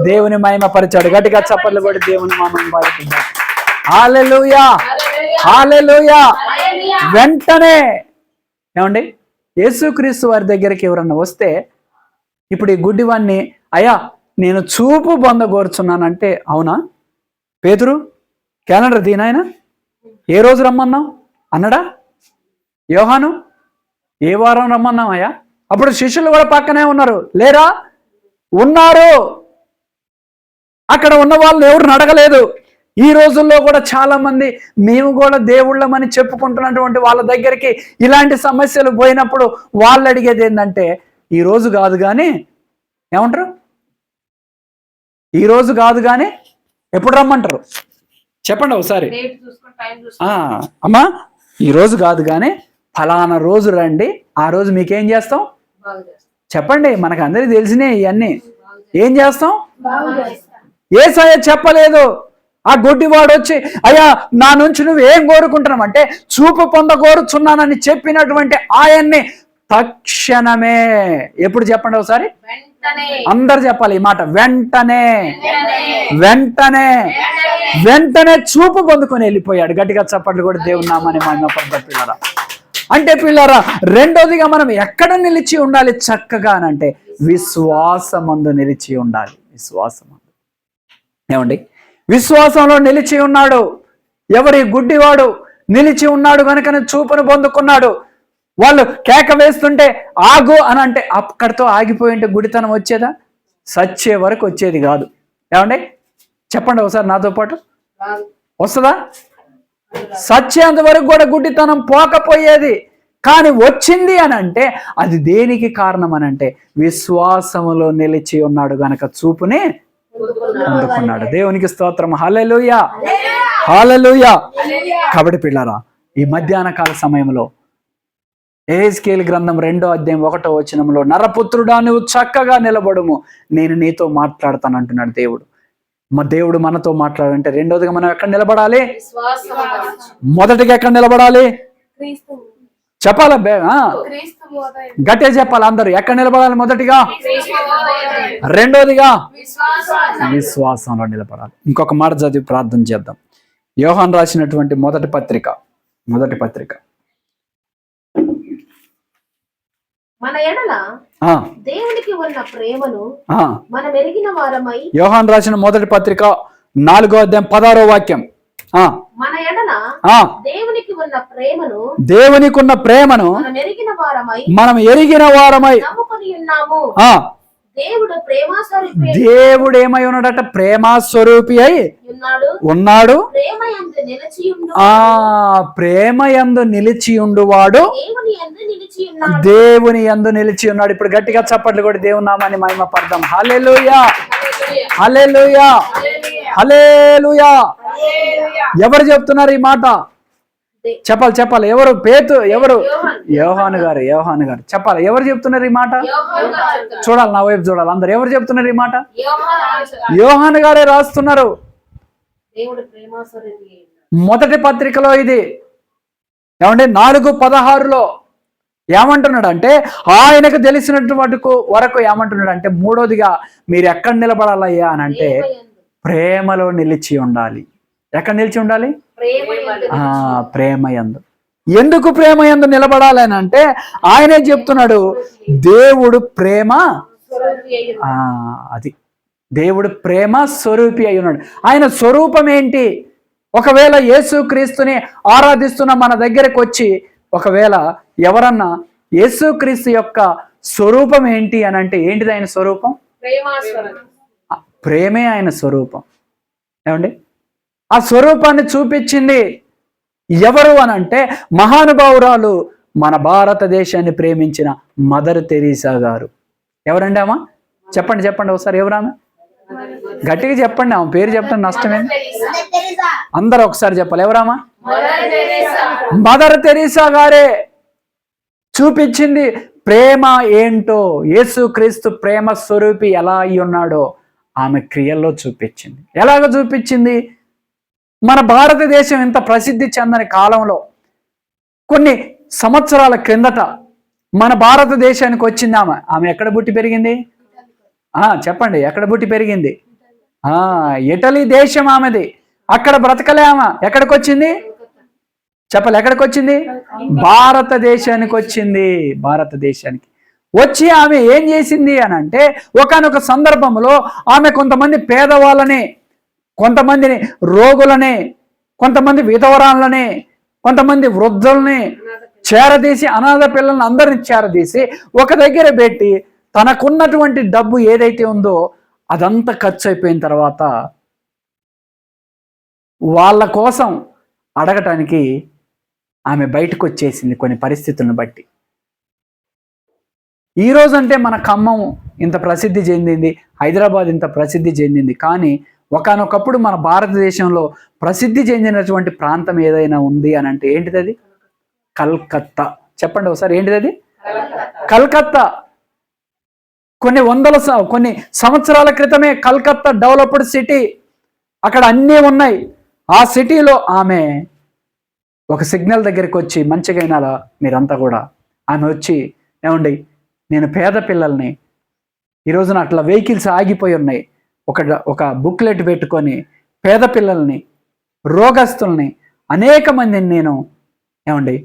దేవుని మహిమపరిచాడు. గట్టిగా చప్పట్లు కూడా దేవుని మహిమ పరుచుకుందాం. హల్లెలూయా, హల్లెలూయా. వెంటనే ఏమండి యేసుక్రీస్తు వారి దగ్గరికి ఎవరన్నా వస్తే, ఇప్పుడు ఈ గుడ్డివాణ్ణి అయ్యా నేను చూపు పొందగోరుచున్నానంటే, అవునా పేతురు క్యాలెండర్ దీనాయన ఏ రోజు రమ్మన్నావు అన్నడా? యోహాను ఏ వారం రమ్మన్నాం అయ్యా? అప్పుడు శిష్యులు కూడా పక్కనే ఉన్నారు లేరా? ఉన్నారు. అక్కడ ఉన్న వాళ్ళని ఎవరు అడగలేదు. ఈ రోజుల్లో కూడా చాలా మంది మేము కూడా దేవుళ్ళమని చెప్పుకుంటున్నటువంటి వాళ్ళ దగ్గరికి ఇలాంటి సమస్యలు పోయినప్పుడు వాళ్ళు అడిగేది ఏంటంటే, ఈ రోజు కాదు కానీ ఏమంటారు? ఈ రోజు కాదు కానీ ఎప్పుడు రమ్మంటారు చెప్పండి ఒకసారి. అమ్మా ఈ రోజు కాదు కానీ ఫలానా రోజు రండి, ఆ రోజు మీకేం చేస్తాం చెప్పండి. మనకు అందరికీ తెలిసినే ఇవన్నీ. ఏం చేస్తాం? యేసయ్య చెప్పలేదు. ఆ గుడ్డివాడు వచ్చి, అయ్యా నా నుంచి నువ్వు ఏం కోరుకుంటున్నావు అంటే, చూపు పొందగోరుచున్నానని చెప్పినటువంటి ఆయన్ని తక్షణమే, ఎప్పుడు చెప్పండి ఒకసారి, అందరు చెప్పాలి ఈ మాట, వెంటనే వెంటనే వెంటనే చూపు పొందుకొని వెళ్ళిపోయాడు. గట్టిగా చప్పట్లు కూడా దేవుని నామని మహిమపడతారు పిల్లరా. అంటే పిల్లరా, రెండోదిగా మనం ఎక్కడ నిలిచి ఉండాలి చక్కగా అంటే విశ్వాసమందు నిలిచి ఉండాలి. విశ్వాసమందు ఏమండి, విశ్వాసంలో నిలిచి ఉన్నాడు. ఎవరి గుడ్డివాడు నిలిచి ఉన్నాడు కనుక చూపును పొందుకున్నాడు. వాళ్ళు కేక వేస్తుంటే ఆగు అని అంటే అక్కడితో ఆగిపోయి ఉంటే గుడితనం వచ్చేదా? సచ్చే వరకు వచ్చేది కాదు. ఏమండి చెప్పండి ఒకసారి నాతో పాటు, వస్తుందా? సచ్చేంత వరకు కూడా గుడ్డితనం పోకపోయేది. కానీ వచ్చింది అని అంటే అది దేనికి కారణం అని అంటే విశ్వాసములో నిలిచి ఉన్నాడు గనక చూపుని అందుకున్నాడు. దేవునికి స్తోత్రం. హల్లెలూయా, హల్లెలూయా. కాబట్టి పిల్లరా, ఈ మధ్యాహ్న కాల సమయంలో యెహెజ్కేలు గ్రంథం 2వ అధ్యాయం 1వ వచనంలో, నరపుత్రుడా నువ్వు చక్కగా నిలబడుము, నేను నీతో మాట్లాడతాను అంటున్నాడు దేవుడు. దేవుడు మనతో మాట్లాడంటే రెండోదిగా మనం ఎక్కడ నిలబడాలి? మొదటిగా ఎక్కడ నిలబడాలి చెప్పాలా? గట్టిగా చెప్పాలి అందరూ. ఎక్కడ నిలబడాలి? మొదటిగా. రెండోదిగా విశ్వాసంలో నిలబడాలి. ఇంకొక మాట చదివి ప్రార్థన చేద్దాం. యోహాను రాసినటువంటి మొదటి పత్రిక మన ఎడల దేవునికి ఉన్న ప్రేమను మనం ఎరిగిన వారమై. యోహాను రాసిన మొదటి పత్రిక 4వ అధ్యాయం 16వ వాక్యం. మన ఎడల దేవునికి ఉన్న ప్రేమను మనం ఎరిగిన వారమై నమ్ముకొని ఉన్నాము. దేవుడు ఏమై ఉన్నాడట? ప్రేమస్వరూపి అయి ఉన్నాడు. ప్రేమయందు నిలిచియుండువాడు దేవుని యందు నిలిచి ఉన్నాడు. ఇప్పుడు గట్టిగా చప్పట్లు కూడా దేవుని నామాన్ని మహిమపడదాం. హల్లెలూయా, హల్లెలూయా, హల్లెలూయా. ఎవరు చెప్తున్నారు ఈ మాట? చెప్పాలి. ఎవరు? ఎవరు? యోహాను గారు చెప్పాలి. ఎవరు చెప్తున్నారు ఈ మాట? చూడాలి, నా వైపు చూడాలి అందరు. ఎవరు చెప్తున్నారు ఈ మాట? యోహాను గారే రాస్తున్నారు. మొదటి పత్రికలో ఇది ఏమంటే 4:16లో ఏమంటున్నాడు అంటే, ఆయనకు తెలిసినటువంటి వరకు ఏమంటున్నాడు అంటే, మూడోదిగా మీరు ఎక్కడ నిలబడాలయ్యా అని అంటే ప్రేమలో నిలిచి ఉండాలి. ఎక్కడ నిలిచి ఉండాలి? ప్రేమయందు. ఎందుకు ప్రేమయందు నిలబడాలి అని అంటే ఆయనే చెప్తున్నాడు, దేవుడు ప్రేమ. అది దేవుడు ప్రేమ స్వరూపి అయి ఉన్నాడు. ఆయన స్వరూపం ఏంటి? ఒకవేళ యేసుక్రీస్తుని ఆరాధిస్తున్న మన దగ్గరకు వచ్చి ఒకవేళ ఎవరన్నా యేసుక్రీస్తు యొక్క స్వరూపం ఏంటి అని అంటే ఏంటిది ఆయన స్వరూపం? ప్రేమే ఆయన స్వరూపం. ఏమండి, ఆ స్వరూపాన్ని చూపించింది ఎవరు అని అంటే మహానుభావురాలు, మన భారతదేశాన్ని ప్రేమించిన మదర్ తెరీసా గారు. ఎవరండి ఆమె? చెప్పండి ఒకసారి. ఎవరామె? గట్టిగా చెప్పండి. ఆమె పేరు చెప్పండి, నష్టమేంది? అందరూ ఒకసారి చెప్పాలి. ఎవరామా? మదర్ తెరీసా గారే చూపించింది ప్రేమ ఏంటో. యేసుక్రీస్తు ప్రేమ స్వరూపి ఎలా అయి ఉన్నాడో ఆమె క్రియల్లో చూపించింది. ఎలాగ చూపించింది? మన భారతదేశం ఇంత ప్రసిద్ధి చెందని కాలంలో కొన్ని సంవత్సరాల క్రిందట మన భారతదేశానికి వచ్చింది ఆమె ఎక్కడ పుట్టి పెరిగింది? చెప్పండి, ఎక్కడ పుట్టి పెరిగింది? ఇటలీ దేశం ఆమెది. అక్కడ బ్రతకలే ఆమె. ఎక్కడికి వచ్చింది చెప్పాలి? ఎక్కడికి వచ్చింది? భారతదేశానికి వచ్చింది. భారతదేశానికి వచ్చి ఆమె ఏం చేసింది అని అంటే, ఒకానొక సందర్భంలో ఆమె కొంతమంది పేదవాళ్ళని, కొంతమందిని రోగులని, కొంతమంది విధవరాళ్ళని, కొంతమంది వృద్ధుల్ని చేరదీసి, అనాథ పిల్లల్ని అందరిని చేరదీసి ఒక దగ్గర పెట్టి తనకున్నటువంటి డబ్బు ఏదైతే ఉందో అదంతా ఖర్చు అయిపోయిన తర్వాత వాళ్ళ కోసం అడగటానికి ఆమె బయటకు వచ్చేసింది కొన్ని పరిస్థితులను బట్టి. ఈరోజు అంటే మన ఖమ్మం ఇంత ప్రసిద్ధి చెందింది, హైదరాబాద్ ఇంత ప్రసిద్ధి చెందింది. కానీ ఒకానొకప్పుడు మన భారతదేశంలో ప్రసిద్ధి చెందినటువంటి ప్రాంతం ఏదైనా ఉంది అని అంటే ఏంటిది? అది కల్కత్తా. చెప్పండి ఒకసారి, ఏంటిది అది? కల్కత్తా. కొన్ని సంవత్సరాల క్రితమే కల్కత్తా డెవలప్డ్ సిటీ. అక్కడ అన్నీ ఉన్నాయి. ఆ సిటీలో ఆమె ఒక సిగ్నల్ దగ్గరికి వచ్చి, మంచిగా అయినా మీరంతా కూడా, ఆమె వచ్చి, ఏమండి నేను పేద పిల్లల్ని, ఈరోజున అట్లా వెహికల్స్ ఆగిపోయి ఉన్నాయి, ఒక బుక్లెట్ పెట్టుకొని పేద పిల్లల్ని, రోగస్తుల్ని, అనేక మందిని నేను ఏమండి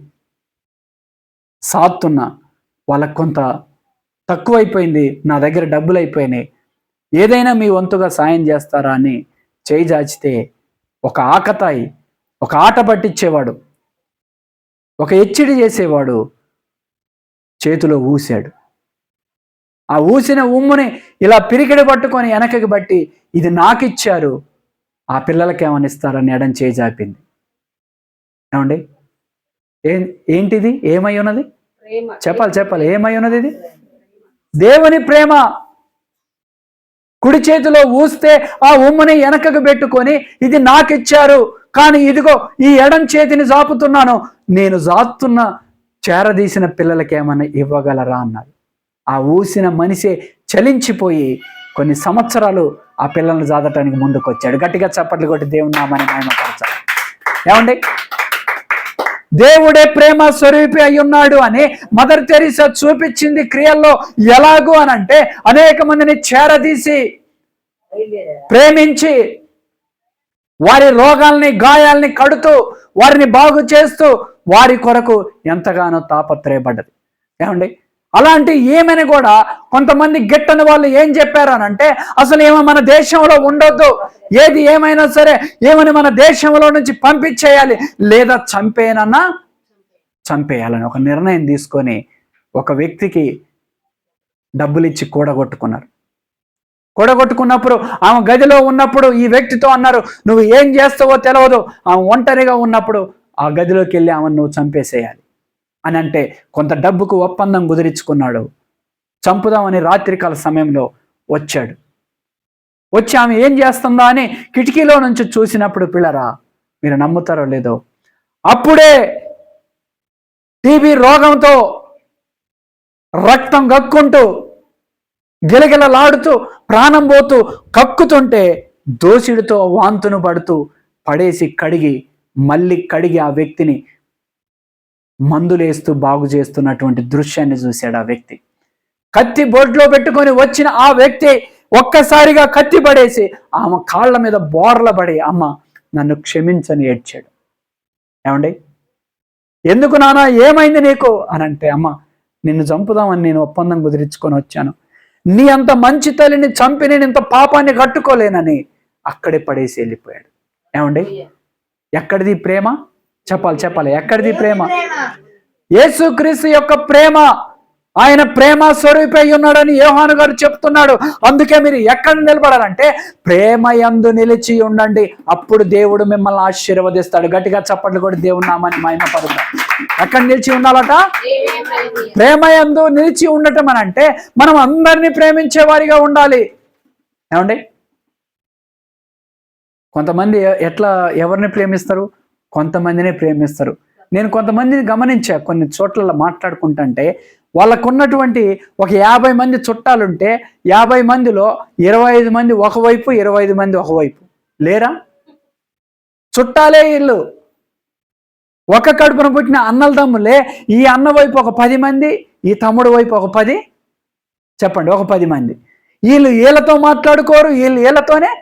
సాత్తున్నా, వాళ్ళకు కొంత తక్కువైపోయింది, నా దగ్గర డబ్బులు అయిపోయినాయి, ఏదైనా మీ వంతుగా సాయం చేస్తారా అని చేయి జాచితే ఒక ఆకతాయి, ఒక ఆట పట్టించేవాడు, ఒక ఎచ్చిడి చేసేవాడు చేతిలో ఊసాడు. ఆ ఊసిన ఉమ్ముని ఇలా పిరికిడి పట్టుకొని వెనకకి బట్టి, ఇది నాకిచ్చారు, ఆ పిల్లలకి ఏమని ఇస్తారని ఎడం చేయి జాపింది. ఏమండి ఏంటిది? ఏమై ఉన్నది? చెప్పాలి, ఏమై ఉన్నది? ఇది దేవుని ప్రేమ. కుడి చేతిలో ఊస్తే ఆ ఉమ్ముని వెనకకు పెట్టుకొని, ఇది నాకిచ్చారు, కానీ ఇదిగో ఈ ఎడం చేతిని జాపుతున్నాను, నేను జాతున్న చేరదీసిన పిల్లలకి ఏమన్నా ఇవ్వగలరా అన్నాడు. ఆ ఊసిన మనిషే చలించిపోయి కొన్ని సంవత్సరాలు ఆ పిల్లల్ని జాదటానికి ముందుకు వచ్చాడు. గట్టిగా చప్పట్లు కొట్టి దేవుని నామాన్ని మహిమపరచాలి. ఏమండి దేవుడే ప్రేమ స్వరూపి అయి ఉన్నాడు అని మదర్ తెరీసా చూపించింది క్రియల్లో. ఎలాగూ అనంటే అనేక మందిని చేరదీసి, ప్రేమించి, వారి రోగాల్ని, గాయాల్ని కడుతూ, వారిని బాగు చేస్తూ, వారి కొరకు ఎంతగానో తాపత్రయపడ్డది. ఏమండి అలాంటి ఏమని కూడా కొంతమంది గిట్టని వాళ్ళు ఏం చెప్పారు అనంటే, అసలు ఏమో మన దేశంలో ఉండొద్దు, ఏది ఏమైనా సరే ఏమని మన దేశంలో నుంచి పంపించేయాలి, లేదా చంపేయాలని ఒక నిర్ణయం తీసుకొని ఒక వ్యక్తికి డబ్బులు ఇచ్చి కూడగొట్టుకున్నప్పుడు, ఆమె గదిలో ఉన్నప్పుడు ఈ వ్యక్తితో అన్నారు, నువ్వు ఏం చేస్తావో తెలియదు, ఆమె ఒంటరిగా ఉన్నప్పుడు ఆ గదిలోకి వెళ్ళి ఆమెను నువ్వు చంపేసేయాలి అని అంటే, కొంత డబ్బుకు ఒప్పందం కుదిరించుకున్నాడు. చంపుదామని రాత్రికాల సమయంలో వచ్చి ఆమె ఏం చేస్తుందా అని కిటికీలో నుంచి చూసినప్పుడు, పిల్లరా మీరు నమ్ముతారో లేదో, అప్పుడే టీబీ రోగంతో రక్తం గక్కుంటూ, గిలగిలలాడుతూ, ప్రాణం పోతూ, కక్కుతుంటే దోసిడితో వాంతును పడుతూ పడేసి మళ్ళీ కడిగి ఆ వ్యక్తిని మందులేస్తూ బాగు చేస్తున్నటువంటి దృశ్యాన్ని చూశాడు. ఆ వ్యక్తి కత్తి బొడ్లో పెట్టుకొని వచ్చిన ఆ వ్యక్తి ఒక్కసారిగా కత్తి పడేసి ఆమె కాళ్ళ మీద బోర్ల పడి, అమ్మ నన్ను క్షమించని ఏడ్చాడు. ఏమండి ఎందుకు నాన్న, ఏమైంది నీకు అని అంటే, అమ్మ నిన్ను చంపుదామని నేను ఒప్పందం కుదిరించుకొని వచ్చాను, నీ అంత మంచి తల్లిని చంపి నేను ఇంత పాపాన్ని కట్టుకోలేనని అక్కడే పడేసి వెళ్ళిపోయాడు. ఏమండి ఎక్కడిది ప్రేమ? చెప్పాలి, ఎక్కడిది ప్రేమ? యేసుక్రీస్తు యొక్క ప్రేమ. ఆయన ప్రేమ స్వరూపి అయి ఉన్నాడని యోహాను గారు చెప్తున్నాడు. అందుకే మీరు ఎక్కడ నిలబడాలంటే ప్రేమ యందు నిలిచి ఉండండి, అప్పుడు దేవుడు మిమ్మల్ని ఆశీర్వదిస్తాడు. గట్టిగా చప్పట్లు కూడా దేవుని నామాన్ని మహిమపరుద్దాం. ఎక్కడ నిలిచి ఉండాలట? ప్రేమ యందు నిలిచి ఉండటం అని అంటే మనం అందరినీ ప్రేమించే వారిగా ఉండాలి. ఏమండి కొంతమంది ఎవరిని ప్రేమిస్తారు? కొంతమందినే ప్రేమిస్తారు. నేను కొంతమందిని గమనించా, కొన్ని చోట్ల మాట్లాడుకుంటుంటే వాళ్ళకున్నటువంటి ఒక 50 మంది చుట్టాలుంటే 50 మందిలో 25 మంది ఒకవైపు, 25 మంది ఒకవైపు లేరా? చుట్టాలే ఇల్లు, ఒక కడుపున పుట్టిన అన్నల తమ్ములే. ఈ అన్న వైపు ఒక 10 మంది, ఈ తమ్ముడు వైపు ఒక 10, చెప్పండి ఒక 10 మంది. వీళ్ళతో మాట్లాడుకోరు, వీళ్ళతోనే.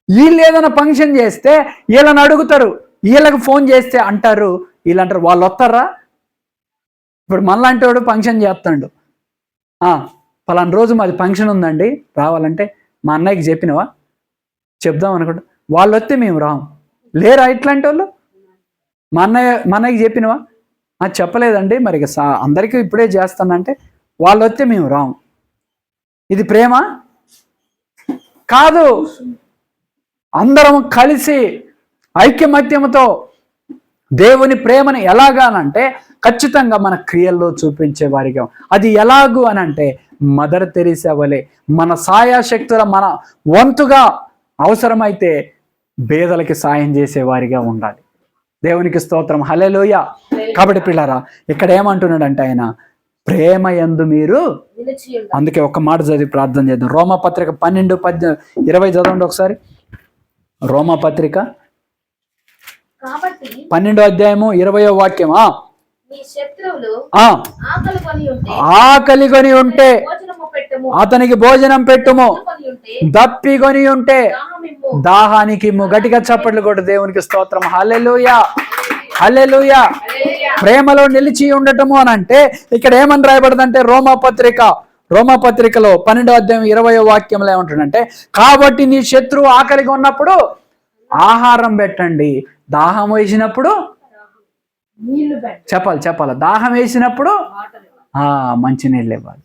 వీళ్ళు ఏదైనా ఫంక్షన్ చేస్తే వీళ్ళని అడుగుతారు, వీళ్ళకి ఫోన్ చేస్తే అంటారు, వీళ్ళంటారు వాళ్ళు వస్తారా? ఇప్పుడు మనలాంటి వాడు ఫంక్షన్ చేస్తాడు, పలానా రోజు మాది ఫంక్షన్ ఉందండి రావాలంటే, మా అన్నయ్యకి చెప్పినవా? చెప్దాం అనుకుంటా, వాళ్ళు వస్తే మేము రాము. లేరా ఇట్లాంటి వాళ్ళు? మా అన్నయ్యకి చెప్పినవా? చెప్పలేదండి, మరి అందరికీ ఇప్పుడే చేస్తానంటే వాళ్ళు వస్తే మేము రాము. ఇది ప్రేమ కాదు. అందరం కలిసి ఐక్యమత్యంతో దేవుని ప్రేమని ఎలాగానంటే ఖచ్చితంగా మన క్రియల్లో చూపించే వారిగా. అది ఎలాగూ అనంటే మదర్ తెరీసా వలె మన సాయశక్తుల మన వంతుగా అవసరమైతే పేదలకి సాయం చేసేవారిగా ఉండాలి. దేవునికి స్తోత్రం, హల్లెలూయా. కాబట్టి పిల్లరా ఇక్కడ ఏమంటున్నాడంటే ఆయన ప్రేమ యందు మీరు. అందుకే ఒక మాట చదివి ప్రార్థన చేద్దాం. రోమపత్రిక 12:20 చదవండి ఒకసారి. రోమపత్రిక కాబట్టి 12వ అధ్యాయము 20వ వాక్యం. నీ శత్రువులు ఆ ఆకలి కొని ఉంటే ఆకలి కొని ఉంటే భోజనము పెట్టుము, అతనికి భోజనం పెట్టుము, కొని ఉంటే దప్పి కొని ఉంటే దాహమిమ్ము. దాహానికి ఇమ్ము. గట్టిగా చప్పట్లు కొట్టు దేవునికి స్తోత్రం. హల్లెలూయా, హల్లెలూయా. ప్రేమలో నిలిచి ఉండటము అని అంటే ఇక్కడ ఏమని రాయబడదంటే రోమపత్రికలో 12వ అధ్యాయం 20వ వాక్యంలో ఏమంటుందంటే, కాబట్టి నీ శత్రువు ఆకలిగా ఉన్నప్పుడు ఆహారం పెట్టండి, దాహం వేసినప్పుడు నీళ్లు పెట్టు, చెప్పాలి దాహం వేసినప్పుడు మంచినీళ్ళు ఇవ్వాలి.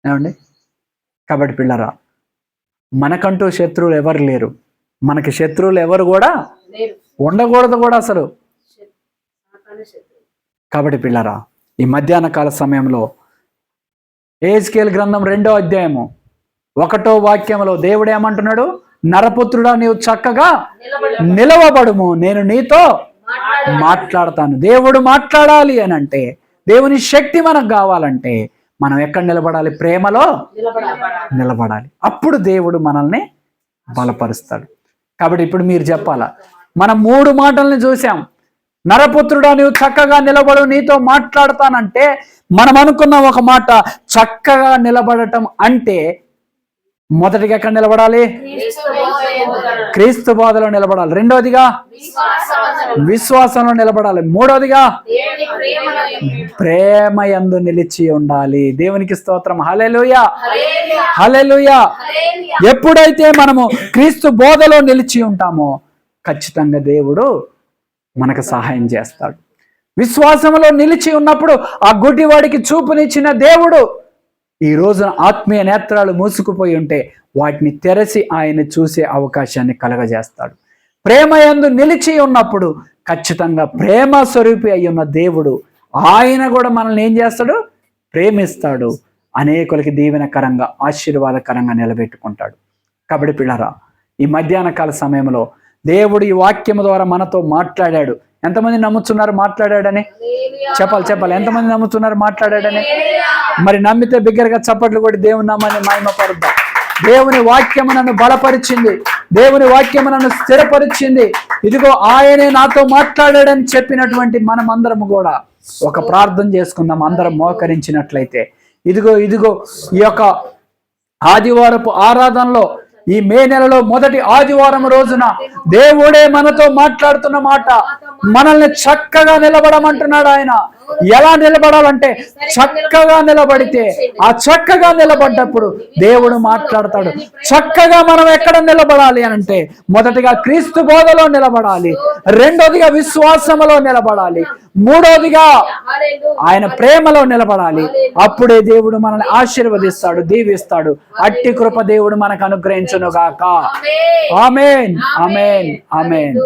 ఏమండి? కాబట్టి పిల్లరా, మనకంటూ శత్రువులు ఎవరు లేరు. మనకి శత్రువులు ఎవరు కూడా లేరు. ఉండకూడదు కూడా అసలు. సాతాను శత్రువు. కాబట్టి పిల్లరా, ఈ మధ్యాహ్న కాల సమయంలో ఎహెజ్కేలు గ్రంథం 2వ అధ్యాయము 1వ వాక్యంలో దేవుడు ఏమంటున్నాడు? నరపుత్రుడా, నీవు చక్కగా నిలవబడుము, నేను నీతో మాట్లాడతాను. దేవుడు మాట్లాడాలి అని అంటే, దేవుని శక్తి మనకు కావాలంటే మనం ఎక్కడ నిలబడాలి? ప్రేమలో నిలబడాలి. అప్పుడు దేవుడు మనల్ని బలపరుస్తాడు. కాబట్టి ఇప్పుడు మీరు చెప్పాలా, మనం 3 మాటల్ని చూసాం. నరపుత్రుడా, నీవు చక్కగా నిలబడు, నీతో మాట్లాడతానంటే మనం అనుకున్న ఒక మాట, చక్కగా నిలబడటం అంటే మొదటిగా ఎక్కడ నిలబడాలి? క్రీస్తు బోధలో నిలబడాలి. రెండవదిగా విశ్వాసంలో నిలబడాలి. మూడవదిగా ప్రేమ యందు నిలిచి ఉండాలి. దేవునికి స్తోత్రం. హల్లెలూయా, హల్లెలూయా. ఎప్పుడైతే మనము క్రీస్తు బోధలో నిలిచి ఉంటామో ఖచ్చితంగా దేవుడు మనకు సహాయం చేస్తాడు. విశ్వాసంలో నిలిచి ఉన్నప్పుడు ఆ గుడ్డివాడికి చూపునిచ్చిన దేవుడు ఈ రోజున ఆత్మీయ నేత్రాలు మూసుకుపోయి ఉంటే వాటిని తెరచి ఆయన చూసే అవకాశాన్ని కలగజేస్తాడు. ప్రేమ యందు నిలిచి ఉన్నప్పుడు ఖచ్చితంగా ప్రేమ స్వరూపి అయి ఉన్న దేవుడు ఆయన కూడా మనల్ని ఏం చేస్తాడు? ప్రేమిస్తాడు. అనేకులకి దీవెనకరంగా ఆశీర్వాదకరంగా నిలబెట్టుకుంటాడు. కాబట్టి పిల్లరా, ఈ మధ్యాహ్న కాల సమయంలో దేవుడు ఈ వాక్యం ద్వారా మనతో మాట్లాడాడు. ఎంతమంది నమ్ముతున్నారు మాట్లాడాడని? చెప్పాలి. ఎంతమంది నమ్ముతున్నారు మాట్లాడాడని? మరి నమ్మితే బిగ్గరగా చప్పట్లు కొట్టి దేవుని నామాన్ని మహిమపరుద్దాం. దేవుని వాక్యము నన్ను బలపరిచింది, దేవుని వాక్యము నన్ను స్థిరపరిచింది, ఇదిగో ఆయనే నాతో మాట్లాడాడని చెప్పినటువంటి మనమందరము కూడా ఒక ప్రార్థన చేసుకుందాం. అందరం మోకరించినట్లయితే ఇదిగో ఈ యొక్క ఆదివారపు ఆరాధనలో, ఈ మే నెలలో మొదటి ఆదివారం రోజున దేవుడే మనతో మాట్లాడుతున్న మాట, మనల్ని చక్కగా నిలబడమంటున్నాడు ఆయన. ఎలా నిలబడాలంటే చక్కగా నిలబడితే, ఆ చక్కగా నిలబడ్డప్పుడు దేవుడు మాట్లాడతాడు. చక్కగా మనం ఎక్కడ నిలబడాలి అని అంటే మొదటిగా క్రీస్తు బోధలో నిలబడాలి, రెండోదిగా విశ్వాసములో నిలబడాలి, మూడోదిగా ఆయన ప్రేమలో నిలబడాలి. అప్పుడే దేవుడు మనల్ని ఆశీర్వదిస్తాడు, దీవిస్తాడు. అట్టి కృప దేవుడు మనకు అనుగ్రహించును గాక. ఆమేన్, ఆమేన్, ఆమేన్.